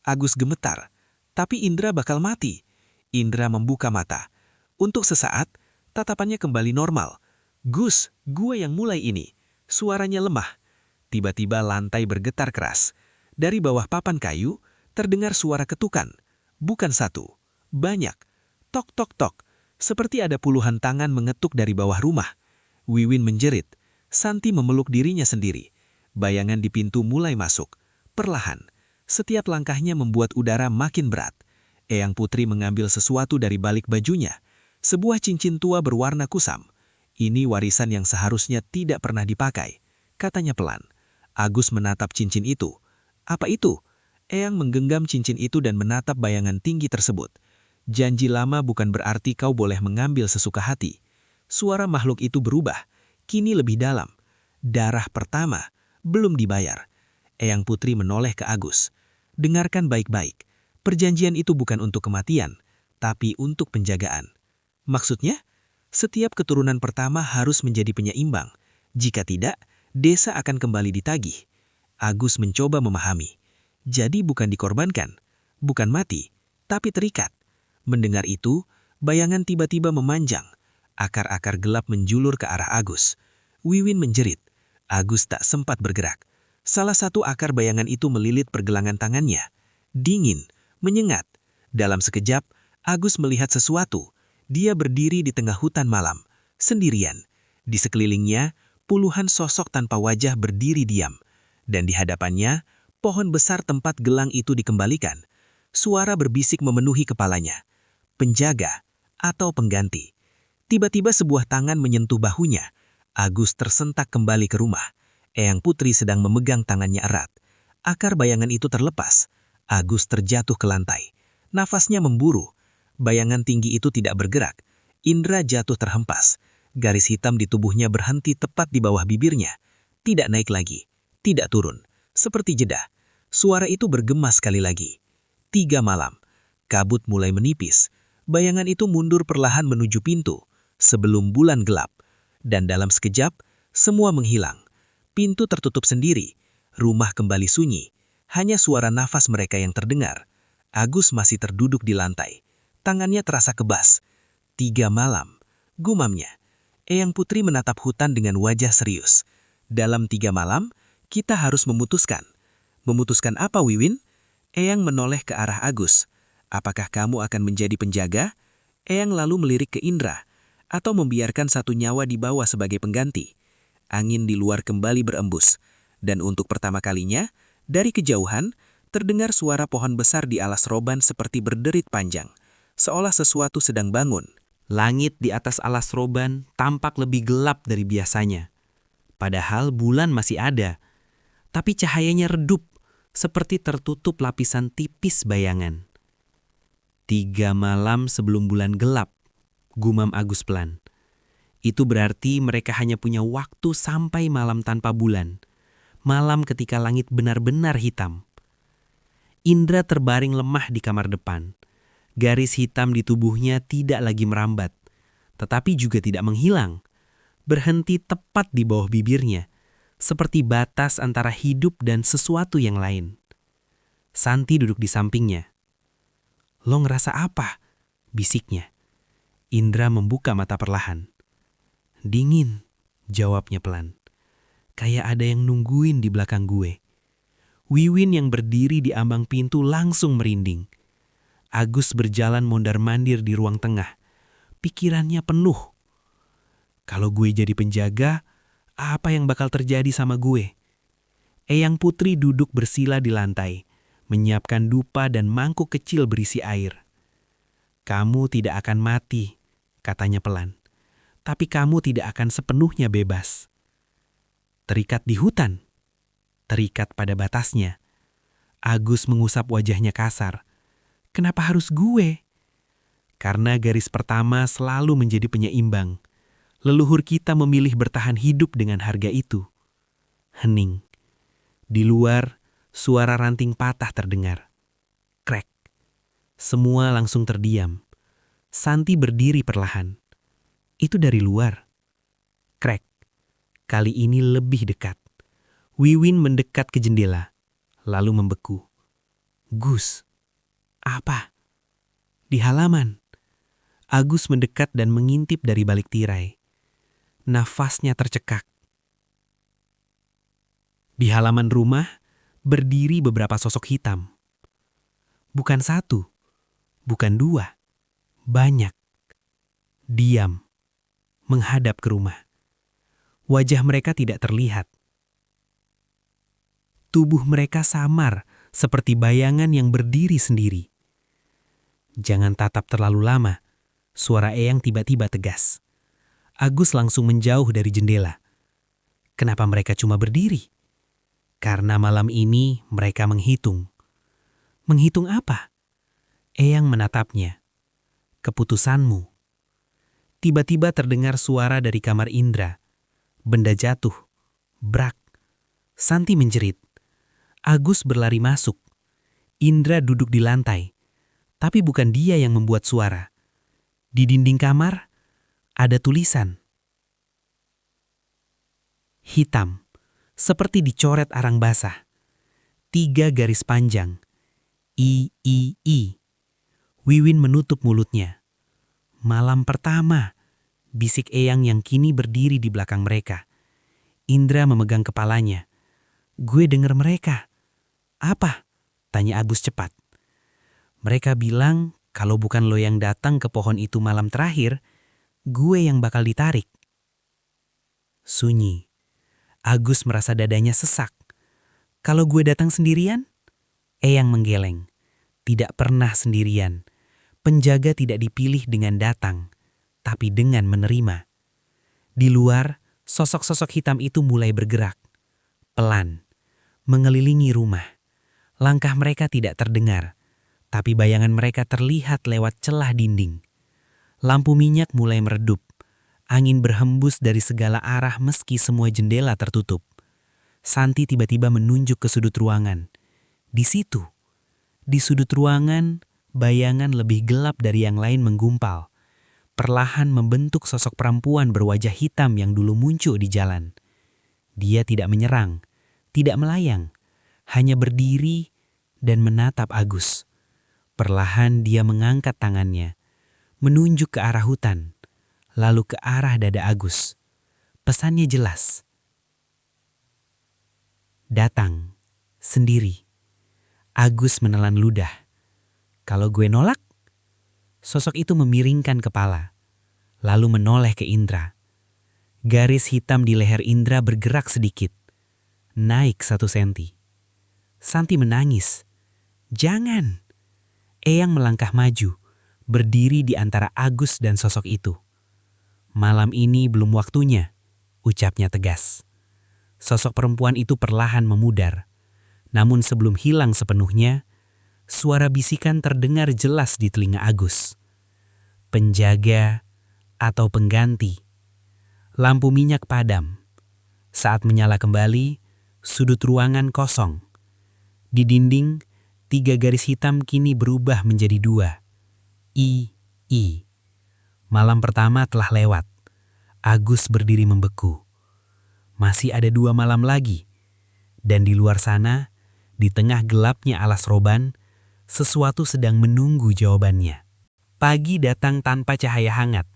Agus gemetar, tapi Indra bakal mati. Indra membuka mata. Untuk sesaat, tatapannya kembali normal. "Gus, gue yang mulai ini." Suaranya lemah. Tiba-tiba lantai bergetar keras. Dari bawah papan kayu, terdengar suara ketukan. Bukan satu, banyak. Tok tok tok, seperti ada puluhan tangan mengetuk dari bawah rumah. Wiwin menjerit. Santi memeluk dirinya sendiri. Bayangan di pintu mulai masuk. Perlahan, setiap langkahnya membuat udara makin berat. Eyang Putri mengambil sesuatu dari balik bajunya. Sebuah cincin tua berwarna kusam. Ini warisan yang seharusnya tidak pernah dipakai, katanya pelan. Agus menatap cincin itu. Apa itu? Eyang menggenggam cincin itu dan menatap bayangan tinggi tersebut. Janji lama bukan berarti kau boleh mengambil sesuka hati. Suara makhluk itu berubah, kini lebih dalam. Darah pertama, belum dibayar. Eyang Putri menoleh ke Agus. Dengarkan baik-baik. Perjanjian itu bukan untuk kematian, tapi untuk penjagaan. Maksudnya, setiap keturunan pertama harus menjadi penyeimbang. Jika tidak, desa akan kembali ditagih. Agus mencoba memahami. Jadi bukan dikorbankan, bukan mati, tapi terikat. Mendengar itu, bayangan tiba-tiba memanjang. Akar-akar gelap menjulur ke arah Agus. Wiwin menjerit. Agus tak sempat bergerak. Salah satu akar bayangan itu melilit pergelangan tangannya. Dingin, menyengat. Dalam sekejap, Agus melihat sesuatu. Dia berdiri di tengah hutan malam, sendirian. Di sekelilingnya, puluhan sosok tanpa wajah berdiri diam. Dan di hadapannya, pohon besar tempat gelang itu dikembalikan. Suara berbisik memenuhi kepalanya. Penjaga atau pengganti. Tiba-tiba sebuah tangan menyentuh bahunya. Agus tersentak kembali ke rumah. Eyang Putri sedang memegang tangannya erat. Akar bayangan itu terlepas. Agus terjatuh ke lantai. Nafasnya memburu. Bayangan tinggi itu tidak bergerak. Indra jatuh terhempas. Garis hitam di tubuhnya berhenti tepat di bawah bibirnya. Tidak naik lagi. Tidak turun. Seperti jeda. Suara itu bergema sekali lagi. 3 malam. Kabut mulai menipis. Bayangan itu mundur perlahan menuju pintu. Sebelum bulan gelap. Dan dalam sekejap, semua menghilang. Pintu tertutup sendiri. Rumah kembali sunyi. Hanya suara nafas mereka yang terdengar. Agus masih terduduk di lantai. Tangannya terasa kebas. 3 malam. Gumamnya. Eyang Putri menatap hutan dengan wajah serius. Dalam 3 malam, kita harus memutuskan. Memutuskan apa, Wiwin? Eyang menoleh ke arah Agus. Apakah kamu akan menjadi penjaga? Eyang lalu melirik ke Indra. Atau membiarkan satu nyawa dibawa sebagai pengganti. Angin di luar kembali berembus. Dan untuk pertama kalinya, dari kejauhan, terdengar suara pohon besar di alas roban seperti berderit panjang. Seolah sesuatu sedang bangun. Langit di atas alas roban tampak lebih gelap dari biasanya. Padahal bulan masih ada. Tapi cahayanya redup, seperti tertutup lapisan tipis bayangan. 3 malam sebelum bulan gelap, gumam Agus pelan. Itu berarti mereka hanya punya waktu sampai malam tanpa bulan. Malam ketika langit benar-benar hitam. Indra terbaring lemah di kamar depan. Garis hitam di tubuhnya tidak lagi merambat, tetapi juga tidak menghilang. Berhenti tepat di bawah bibirnya, seperti batas antara hidup dan sesuatu yang lain. Santi duduk di sampingnya. Lo ngerasa apa? Bisiknya. Indra membuka mata perlahan. Dingin, jawabnya pelan. Kayak ada yang nungguin di belakang gue. Wiwin yang berdiri di ambang pintu langsung merinding. Agus berjalan mondar-mandir di ruang tengah. Pikirannya penuh. Kalau gue jadi penjaga, apa yang bakal terjadi sama gue? Eyang Putri duduk bersila di lantai, menyiapkan dupa dan mangkuk kecil berisi air. Kamu tidak akan mati, katanya pelan. Tapi kamu tidak akan sepenuhnya bebas. Terikat di hutan, terikat pada batasnya. Agus mengusap wajahnya kasar. Kenapa harus gue? Karena garis pertama selalu menjadi penyeimbang. Leluhur kita memilih bertahan hidup dengan harga itu. Hening. Di luar, suara ranting patah terdengar. Krek. Semua langsung terdiam. Santi berdiri perlahan. Itu dari luar. Krek. Kali ini lebih dekat. Wiwin mendekat ke jendela, lalu membeku. Gus. Apa? Di halaman. Agus mendekat dan mengintip dari balik tirai. Nafasnya tercekak. Di halaman rumah, berdiri beberapa sosok hitam. Bukan 1, bukan 2, banyak. Diam, menghadap ke rumah. Wajah mereka tidak terlihat. Tubuh mereka samar, seperti bayangan yang berdiri sendiri. Jangan tatap terlalu lama, Suara Eyang tiba-tiba tegas. Agus langsung menjauh dari jendela. Kenapa mereka cuma berdiri? Karena malam ini mereka menghitung. Menghitung apa? Eyang menatapnya. Keputusanmu. Tiba-tiba terdengar suara dari kamar Indra. Benda jatuh. Brak. Santi menjerit. Agus berlari masuk. Indra duduk di lantai. Tapi bukan dia yang membuat suara. Di dinding kamar ada tulisan. Hitam, seperti dicoret arang basah. 3 garis panjang. I. Wiwin menutup mulutnya. Malam pertama, bisik Eyang yang kini berdiri di belakang mereka. Indra memegang kepalanya. Gue denger mereka. Apa? Tanya Agus cepat. Mereka bilang kalau bukan lo yang datang ke pohon itu malam terakhir, gue yang bakal ditarik. Sunyi. Agus merasa dadanya sesak. Kalau gue datang sendirian? Eyang menggeleng. Tidak pernah sendirian. Penjaga tidak dipilih dengan datang, tapi dengan menerima. Di luar, sosok-sosok hitam itu mulai bergerak. Pelan. Mengelilingi rumah. Langkah mereka tidak terdengar, tapi bayangan mereka terlihat lewat celah dinding. Lampu minyak mulai meredup. Angin berhembus dari segala arah meski semua jendela tertutup. Santi tiba-tiba menunjuk ke sudut ruangan. Di situ, di sudut ruangan, bayangan lebih gelap dari yang lain menggumpal. Perlahan membentuk sosok perempuan berwajah hitam yang dulu muncul di jalan. Dia tidak menyerang, tidak melayang, hanya berdiri dan menatap Agus. Perlahan dia mengangkat tangannya, menunjuk ke arah hutan, lalu ke arah dada Agus. Pesannya jelas. Datang, sendiri. Agus menelan ludah. Kalau gue nolak? Sosok itu memiringkan kepala, lalu menoleh ke Indra. Garis hitam di leher Indra bergerak sedikit, naik 1 senti. Santi menangis. Jangan. Eyang melangkah maju, berdiri di antara Agus dan sosok itu. Malam ini belum waktunya, ucapnya tegas. Sosok perempuan itu perlahan memudar. Namun sebelum hilang sepenuhnya, suara bisikan terdengar jelas di telinga Agus. Penjaga atau pengganti. Lampu minyak padam. Saat menyala kembali, sudut ruangan kosong. Di dinding, 3 garis hitam kini berubah menjadi 2. I. Malam pertama telah lewat. Agus berdiri membeku. Masih ada 2 malam lagi. Dan di luar sana, di tengah gelapnya alas roban, sesuatu sedang menunggu jawabannya. Pagi datang tanpa cahaya hangat.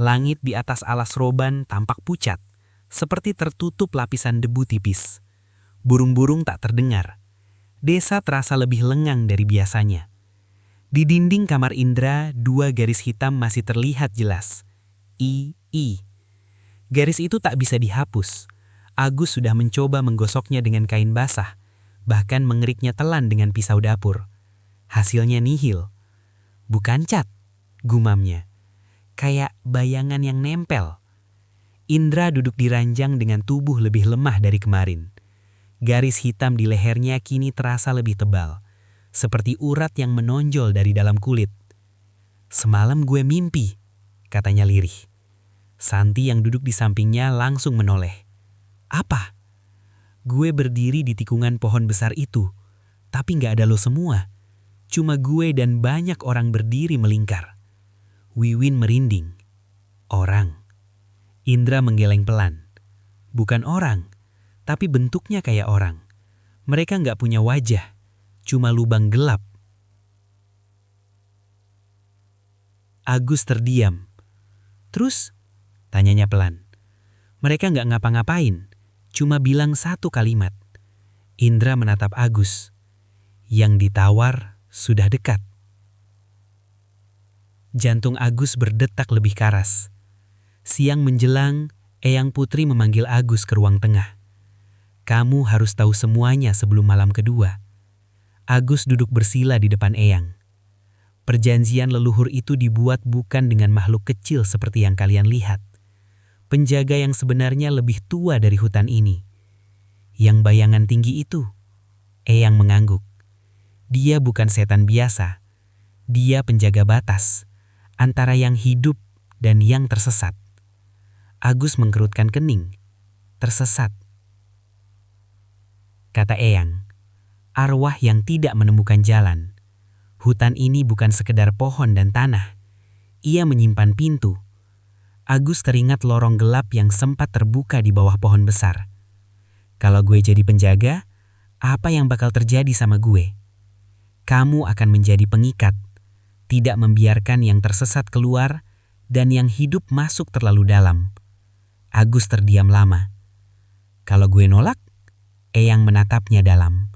Langit di atas alas roban tampak pucat, seperti tertutup lapisan debu tipis. Burung-burung tak terdengar. Desa terasa lebih lengang dari biasanya. Di dinding kamar Indra, 2 garis hitam masih terlihat jelas. I. Garis itu tak bisa dihapus. Agus sudah mencoba menggosoknya dengan kain basah, bahkan mengeriknya telan dengan pisau dapur. Hasilnya nihil. Bukan cat, gumamnya. Kayak bayangan yang nempel. Indra duduk di ranjang dengan tubuh lebih lemah dari kemarin. Garis hitam di lehernya kini terasa lebih tebal, seperti urat yang menonjol dari dalam kulit. Semalam gue mimpi, katanya lirih. Santi yang duduk di sampingnya langsung menoleh. Apa? Gue berdiri di tikungan pohon besar itu, tapi gak ada lo semua. Cuma gue dan banyak orang berdiri melingkar. Wiwin merinding. Orang. Indra menggeleng pelan. Bukan orang, tapi bentuknya kayak orang. Mereka gak punya wajah, cuma lubang gelap. Agus terdiam. Terus? Tanyanya pelan. Mereka gak ngapa-ngapain, cuma bilang 1 kalimat. Indra menatap Agus. Yang ditawar sudah dekat. Jantung Agus berdetak lebih keras. Siang menjelang, Eyang Putri memanggil Agus ke ruang tengah. Kamu harus tahu semuanya sebelum malam kedua. Agus duduk bersila di depan Eyang. Perjanjian leluhur itu dibuat bukan dengan makhluk kecil seperti yang kalian lihat. Penjaga yang sebenarnya lebih tua dari hutan ini. Yang bayangan tinggi itu. Eyang mengangguk. Dia bukan setan biasa. Dia penjaga batas antara yang hidup dan yang tersesat. Agus mengkerutkan kening. Tersesat. Kata Eyang. Arwah yang tidak menemukan jalan. Hutan ini bukan sekedar pohon dan tanah. Ia menyimpan pintu. Agus teringat lorong gelap yang sempat terbuka di bawah pohon besar. Kalau gue jadi penjaga, apa yang bakal terjadi sama gue? Kamu akan menjadi pengikat, tidak membiarkan yang tersesat keluar dan yang hidup masuk terlalu dalam. Agus terdiam lama. Kalau gue nolak, Eyang menatapnya dalam.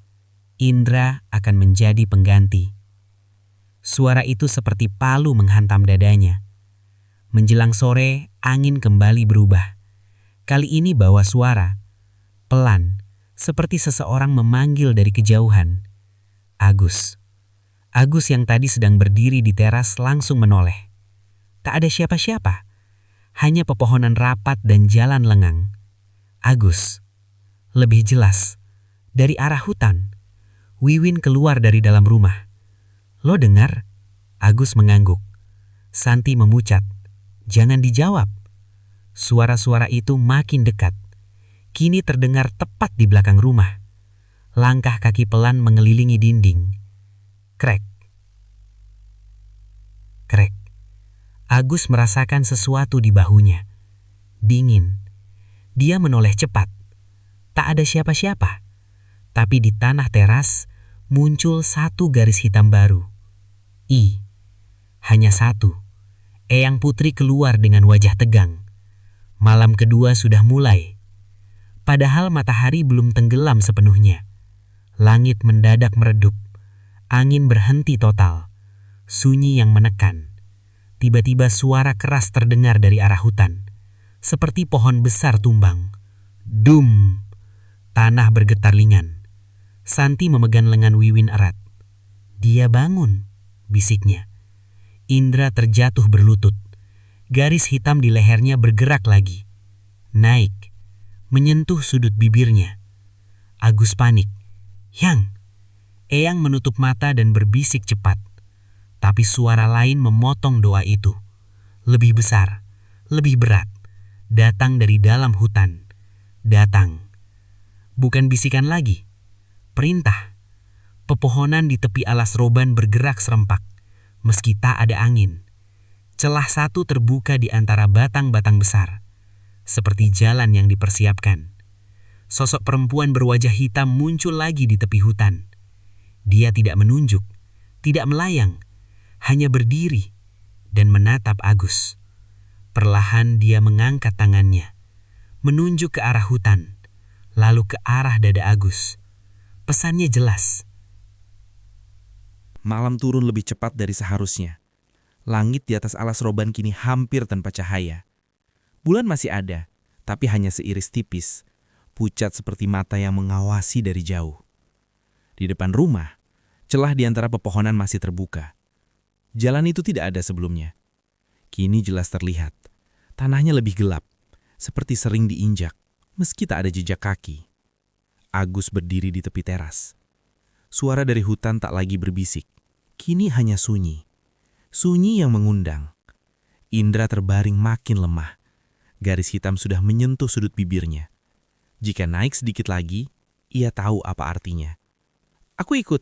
Indra akan menjadi pengganti. Suara itu seperti palu menghantam dadanya. Menjelang sore, angin kembali berubah. Kali ini bawa suara. Pelan, seperti seseorang memanggil dari kejauhan. Agus. Agus yang tadi sedang berdiri di teras langsung menoleh. Tak ada siapa-siapa. Hanya pepohonan rapat dan jalan lengang. Agus. Lebih jelas. Dari arah hutan. Wiwin keluar dari dalam rumah. Lo dengar? Agus mengangguk. Santi memucat. Jangan dijawab. Suara-suara itu makin dekat. Kini terdengar tepat di belakang rumah. Langkah kaki pelan mengelilingi dinding. Krek. Krek. Agus merasakan sesuatu di bahunya. Dingin. Dia menoleh cepat. Tak ada siapa-siapa. Tapi di tanah teras muncul satu garis hitam baru. Hanya satu. Eyang Putri keluar dengan wajah tegang. Malam kedua sudah mulai. Padahal matahari belum tenggelam sepenuhnya. Langit mendadak meredup. Angin berhenti total. Sunyi yang menekan. Tiba-tiba suara keras terdengar dari arah hutan. Seperti pohon besar tumbang. Dum! Tanah bergetar ringan. Santi memegang lengan Wiwin erat. Dia bangun, bisiknya. Indra terjatuh berlutut. Garis hitam di lehernya bergerak lagi. Naik. Menyentuh sudut bibirnya. Agus panik. Yang! Eyang menutup mata dan berbisik cepat. Tapi suara lain memotong doa itu. Lebih besar, lebih berat. Datang dari dalam hutan. Datang. Bukan bisikan lagi. Perintah. Pepohonan di tepi alas roban bergerak serempak. Meski tak ada angin. Celah satu terbuka di antara batang-batang besar. Seperti jalan yang dipersiapkan. Sosok perempuan berwajah hitam muncul lagi di tepi hutan. Dia tidak menunjuk, tidak melayang, hanya berdiri dan menatap Agus. Perlahan dia mengangkat tangannya, menunjuk ke arah hutan, lalu ke arah dada Agus. Pesannya jelas. Malam turun lebih cepat dari seharusnya. Langit di atas alas roban kini hampir tanpa cahaya. Bulan masih ada, tapi hanya seiris tipis, pucat seperti mata yang mengawasi dari jauh. Di depan rumah, celah di antara pepohonan masih terbuka. Jalan itu tidak ada sebelumnya. Kini jelas terlihat. Tanahnya lebih gelap, seperti sering diinjak, meski tak ada jejak kaki. Agus berdiri di tepi teras. Suara dari hutan tak lagi berbisik. Kini hanya sunyi. Sunyi yang mengundang. Indra terbaring makin lemah. Garis hitam sudah menyentuh sudut bibirnya. Jika naik sedikit lagi, ia tahu apa artinya. Aku ikut,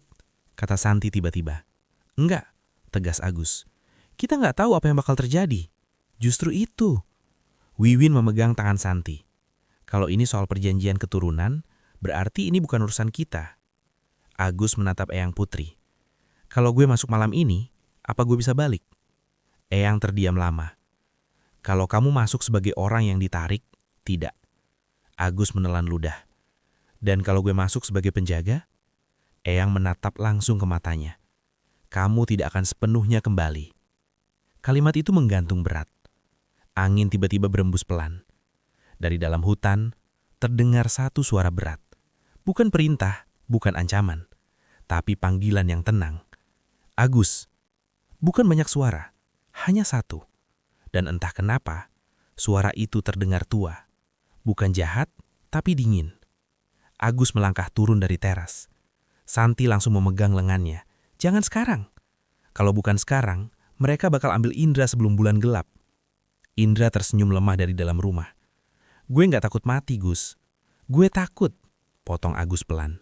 kata Santi tiba-tiba. Enggak, tegas Agus. Kita nggak tahu apa yang bakal terjadi. Justru itu. Wiwin memegang tangan Santi. Kalau ini soal perjanjian keturunan, berarti ini bukan urusan kita. Agus menatap Eyang Putri. Kalau gue masuk malam ini, apa gue bisa balik? Eyang terdiam lama. Kalau kamu masuk sebagai orang yang ditarik, tidak. Agus menelan ludah. Dan kalau gue masuk sebagai penjaga? Eyang menatap langsung ke matanya. Kamu tidak akan sepenuhnya kembali. Kalimat itu menggantung berat. Angin tiba-tiba berembus pelan. Dari dalam hutan, terdengar satu suara berat. Bukan perintah, bukan ancaman, tapi panggilan yang tenang. Agus. Bukan banyak suara, hanya satu. Dan entah kenapa, suara itu terdengar tua. Bukan jahat, tapi dingin. Agus melangkah turun dari teras. Santi langsung memegang lengannya. Jangan sekarang. Kalau bukan sekarang, mereka bakal ambil Indra sebelum bulan gelap. Indra tersenyum lemah dari dalam rumah. Gue nggak takut mati, Gus. Gue takut, potong Agus pelan.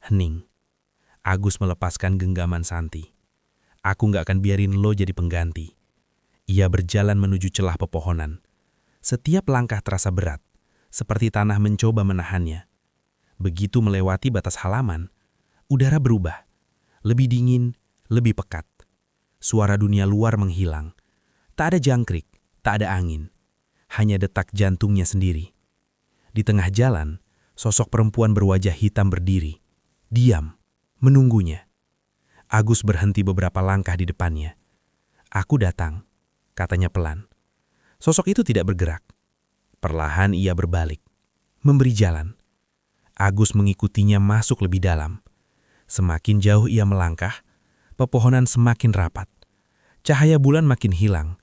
Hening. Agus melepaskan genggaman Santi. Aku nggak akan biarin lo jadi pengganti. Ia berjalan menuju celah pepohonan. Setiap langkah terasa berat, seperti tanah mencoba menahannya. Begitu melewati batas halaman, udara berubah. Lebih dingin, lebih pekat. Suara dunia luar menghilang. Tak ada jangkrik, tak ada angin. Hanya detak jantungnya sendiri. Di tengah jalan, sosok perempuan berwajah hitam berdiri. Diam, menunggunya. Agus berhenti beberapa langkah di depannya. Aku datang, katanya pelan. Sosok itu tidak bergerak. Perlahan ia berbalik, memberi jalan. Agus mengikutinya masuk lebih dalam. Semakin jauh ia melangkah, pepohonan semakin rapat. Cahaya bulan makin hilang,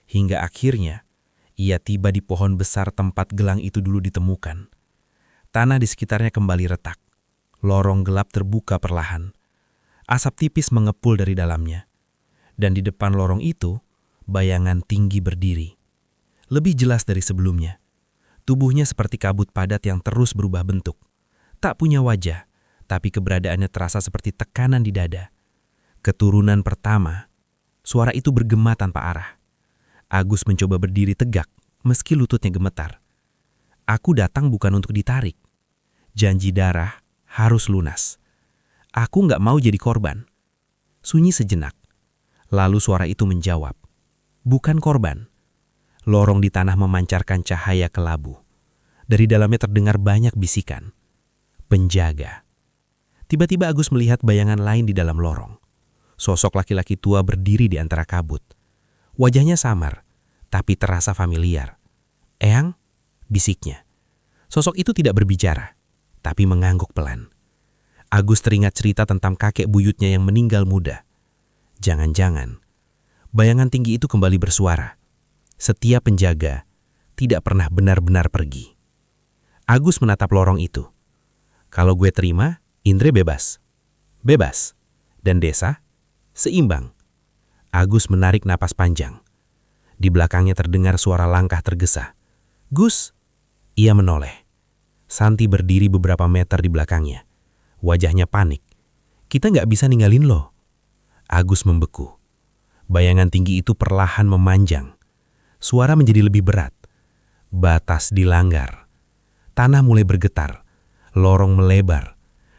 hingga akhirnya ia tiba di pohon besar tempat gelang itu dulu ditemukan. Tanah di sekitarnya kembali retak. Lorong gelap terbuka perlahan. Asap tipis mengepul dari dalamnya. Dan di depan lorong itu, bayangan tinggi berdiri. Lebih jelas dari sebelumnya. Tubuhnya seperti kabut padat yang terus berubah bentuk. Tak punya wajah, tapi keberadaannya terasa seperti tekanan di dada. Keturunan pertama, suara itu bergema tanpa arah. Agus mencoba berdiri tegak, meski lututnya gemetar. Aku datang bukan untuk ditarik. Janji darah harus lunas. Aku nggak mau jadi korban. Sunyi sejenak. Lalu suara itu menjawab. Bukan korban. Lorong di tanah memancarkan cahaya kelabu. Dari dalamnya terdengar banyak bisikan. Penjaga. Tiba-tiba Agus melihat bayangan lain di dalam lorong. Sosok laki-laki tua berdiri di antara kabut. Wajahnya samar, tapi terasa familiar. Eyang, bisiknya. Sosok itu tidak berbicara, tapi mengangguk pelan. Agus teringat cerita tentang kakek buyutnya yang meninggal muda. Jangan-jangan, bayangan tinggi itu kembali bersuara. Setiap penjaga tidak pernah benar-benar pergi. Agus menatap lorong itu. Kalau gue terima, Indra bebas. Bebas. Dan desa, seimbang. Agus menarik napas panjang. Di belakangnya terdengar suara langkah tergesa. Gus! Ia menoleh. Santi berdiri beberapa meter di belakangnya. Wajahnya panik. Kita nggak bisa ninggalin lo. Agus membeku. Bayangan tinggi itu perlahan memanjang. Suara menjadi lebih berat. Batas dilanggar. Tanah mulai bergetar. Lorong melebar.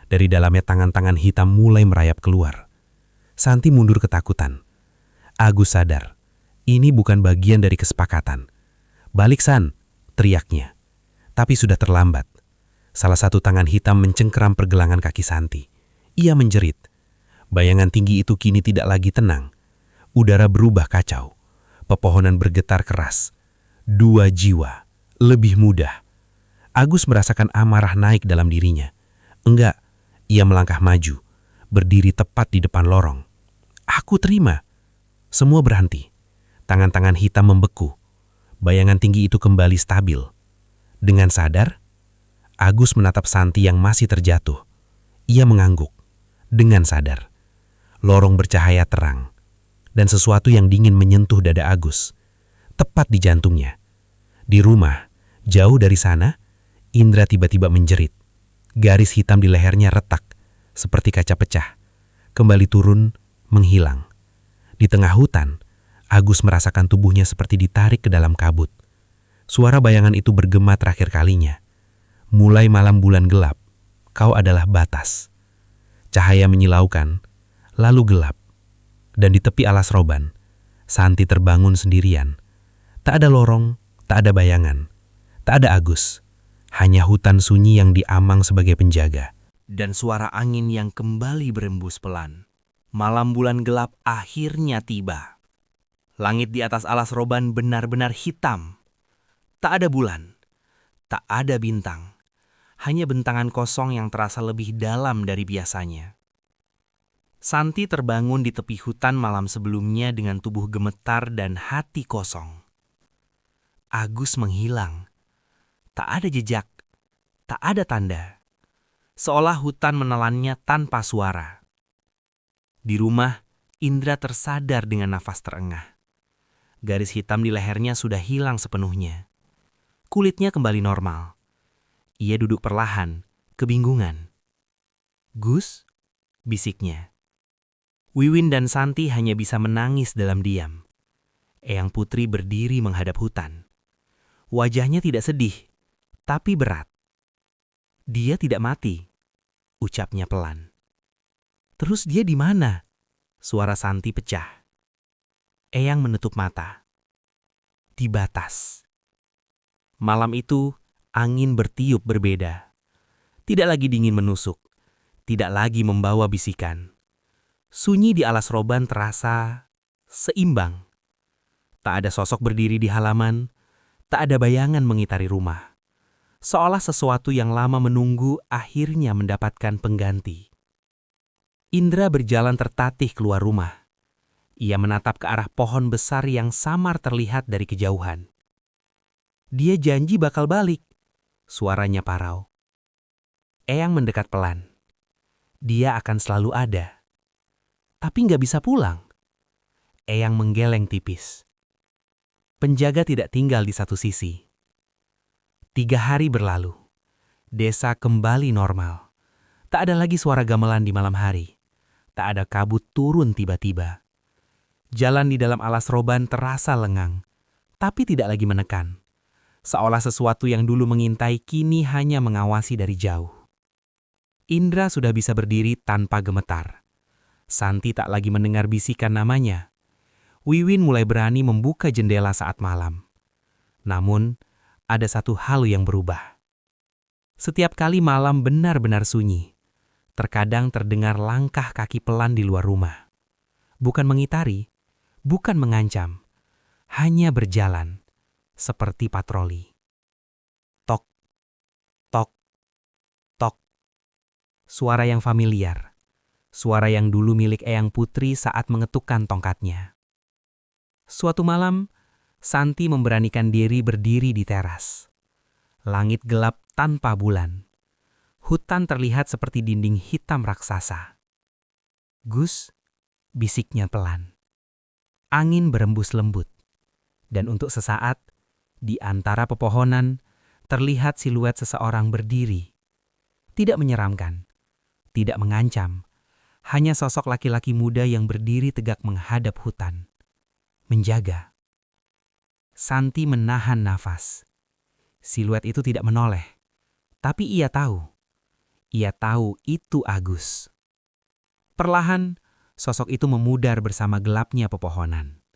Dari dalamnya tangan-tangan hitam mulai merayap keluar. Santi mundur ketakutan. Agus sadar. Ini bukan bagian dari kesepakatan. Balik San, teriaknya. Tapi sudah terlambat. Salah satu tangan hitam mencengkeram pergelangan kaki Santi. Ia menjerit. Bayangan tinggi itu kini tidak lagi tenang. Udara berubah kacau. Pepohonan bergetar keras. 2 jiwa, lebih mudah. Agus merasakan amarah naik dalam dirinya. Enggak, ia melangkah maju, berdiri tepat di depan lorong. Aku terima. Semua berhenti. Tangan-tangan hitam membeku. Bayangan tinggi itu kembali stabil. Dengan sadar, Agus menatap Santi yang masih terjatuh. Ia mengangguk. Dengan sadar. Lorong bercahaya terang. Dan sesuatu yang dingin menyentuh dada Agus. Tepat di jantungnya. Di rumah, jauh dari sana, Indra tiba-tiba menjerit. Garis hitam di lehernya retak, seperti kaca pecah. Kembali turun, menghilang. Di tengah hutan, Agus merasakan tubuhnya seperti ditarik ke dalam kabut. Suara bayangan itu bergema terakhir kalinya. Mulai malam bulan gelap, kau adalah batas. Cahaya menyilaukan, lalu gelap. Dan di tepi alas roban, Santi terbangun sendirian. Tak ada lorong, tak ada bayangan, tak ada Agus. Hanya hutan sunyi yang diamang sebagai penjaga. Dan suara angin yang kembali berembus pelan. Malam bulan gelap akhirnya tiba. Langit di atas alas roban benar-benar hitam. Tak ada bulan, tak ada bintang. Hanya bentangan kosong yang terasa lebih dalam dari biasanya. Santi terbangun di tepi hutan malam sebelumnya dengan tubuh gemetar dan hati kosong. Agus menghilang. Tak ada jejak, tak ada tanda. Seolah hutan menelannya tanpa suara. Di rumah, Indra tersadar dengan nafas terengah. Garis hitam di lehernya sudah hilang sepenuhnya. Kulitnya kembali normal. Ia duduk perlahan, kebingungan. "Gus?" bisiknya. Wiwin dan Santi hanya bisa menangis dalam diam. Eyang Putri berdiri menghadap hutan. Wajahnya tidak sedih, tapi berat. "Dia tidak mati," ucapnya pelan. "Terus dia di mana?" Suara Santi pecah. Eyang menutup mata. Di batas. Malam itu, angin bertiup berbeda. Tidak lagi dingin menusuk, tidak lagi membawa bisikan. Sunyi di alas roban terasa seimbang. Tak ada sosok berdiri di halaman, tak ada bayangan mengitari rumah. Seolah sesuatu yang lama menunggu akhirnya mendapatkan pengganti. Indra berjalan tertatih keluar rumah. Ia menatap ke arah pohon besar yang samar terlihat dari kejauhan. Dia janji bakal balik. Suaranya parau. Eyang mendekat pelan. Dia akan selalu ada. Tapi nggak bisa pulang. Eyang menggeleng tipis. Penjaga tidak tinggal di satu sisi. 3 hari berlalu. Desa kembali normal. Tak ada lagi suara gamelan di malam hari. Tak ada kabut turun tiba-tiba. Jalan di dalam alas roban terasa lengang, tapi tidak lagi menekan. Seolah sesuatu yang dulu mengintai kini hanya mengawasi dari jauh. Indra sudah bisa berdiri tanpa gemetar. Santi tak lagi mendengar bisikan namanya. Wiwin mulai berani membuka jendela saat malam. Namun, ada satu hal yang berubah. Setiap kali malam benar-benar sunyi, terkadang terdengar langkah kaki pelan di luar rumah. Bukan mengitari, bukan mengancam, hanya berjalan, seperti patroli. Tok, tok, tok. Suara yang familiar. Suara yang dulu milik Eyang Putri saat mengetukkan tongkatnya. Suatu malam, Santi memberanikan diri berdiri di teras. Langit gelap tanpa bulan. Hutan terlihat seperti dinding hitam raksasa. "Gus," bisiknya pelan. Angin berembus lembut. Dan untuk sesaat, di antara pepohonan, terlihat siluet seseorang berdiri. Tidak menyeramkan, tidak mengancam. Hanya sosok laki-laki muda yang berdiri tegak menghadap hutan. Menjaga. Santi menahan nafas. Siluet itu tidak menoleh. Tapi ia tahu. Ia tahu itu Agus. Perlahan, sosok itu memudar bersama gelapnya pepohonan.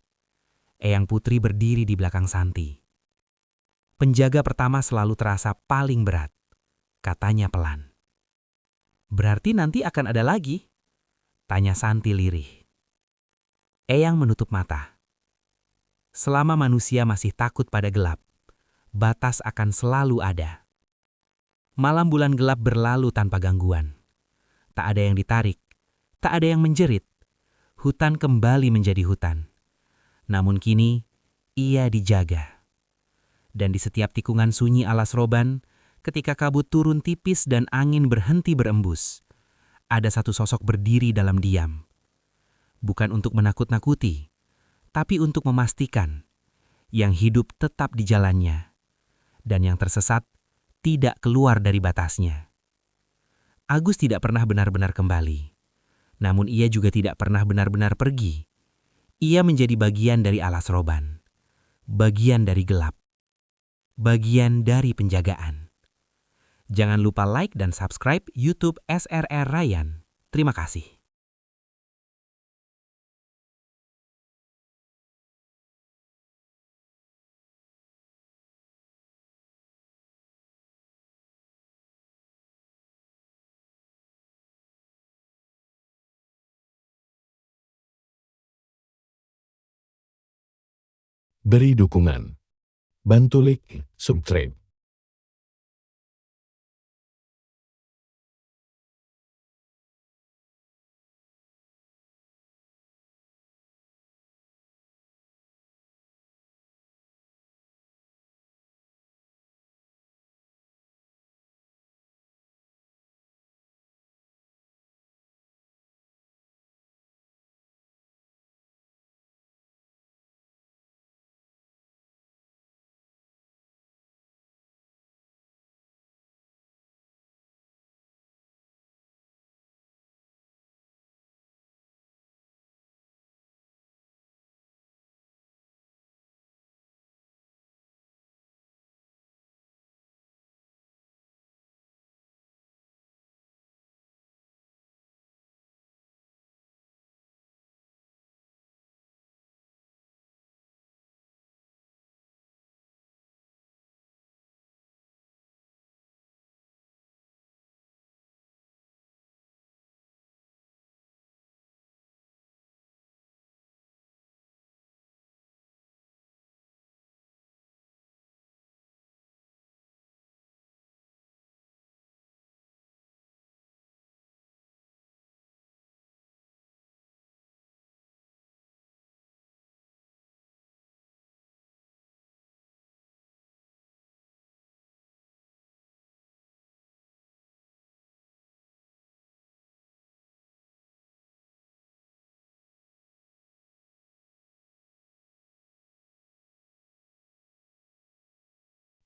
Eyang Putri berdiri di belakang Santi. Penjaga pertama selalu terasa paling berat. Katanya pelan. "Berarti nanti akan ada lagi?" Tanya Santi lirih. Eyang menutup mata. Selama manusia masih takut pada gelap, batas akan selalu ada. Malam bulan gelap berlalu tanpa gangguan. Tak ada yang ditarik, tak ada yang menjerit. Hutan kembali menjadi hutan. Namun kini, ia dijaga. Dan di setiap tikungan sunyi alas roban, ketika kabut turun tipis dan angin berhenti berembus, ada satu sosok berdiri dalam diam. Bukan untuk menakut-nakuti, tapi untuk memastikan yang hidup tetap di jalannya dan yang tersesat tidak keluar dari batasnya. Agus tidak pernah benar-benar kembali, namun ia juga tidak pernah benar-benar pergi. Ia menjadi bagian dari alas roban, bagian dari gelap, bagian dari penjagaan. Jangan lupa like dan subscribe YouTube SRR Ryan. Terima kasih. Beri dukungan. Bantu like, subscribe.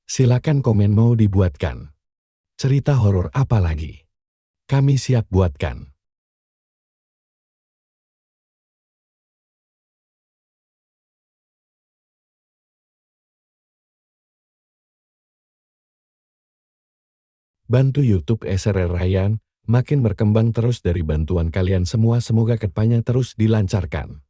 Silakan komen mau dibuatkan. Cerita horor apa lagi? Kami siap buatkan. Bantu YouTube SRR Ryan makin berkembang terus dari bantuan kalian semua, semoga kedepannya terus dilancarkan.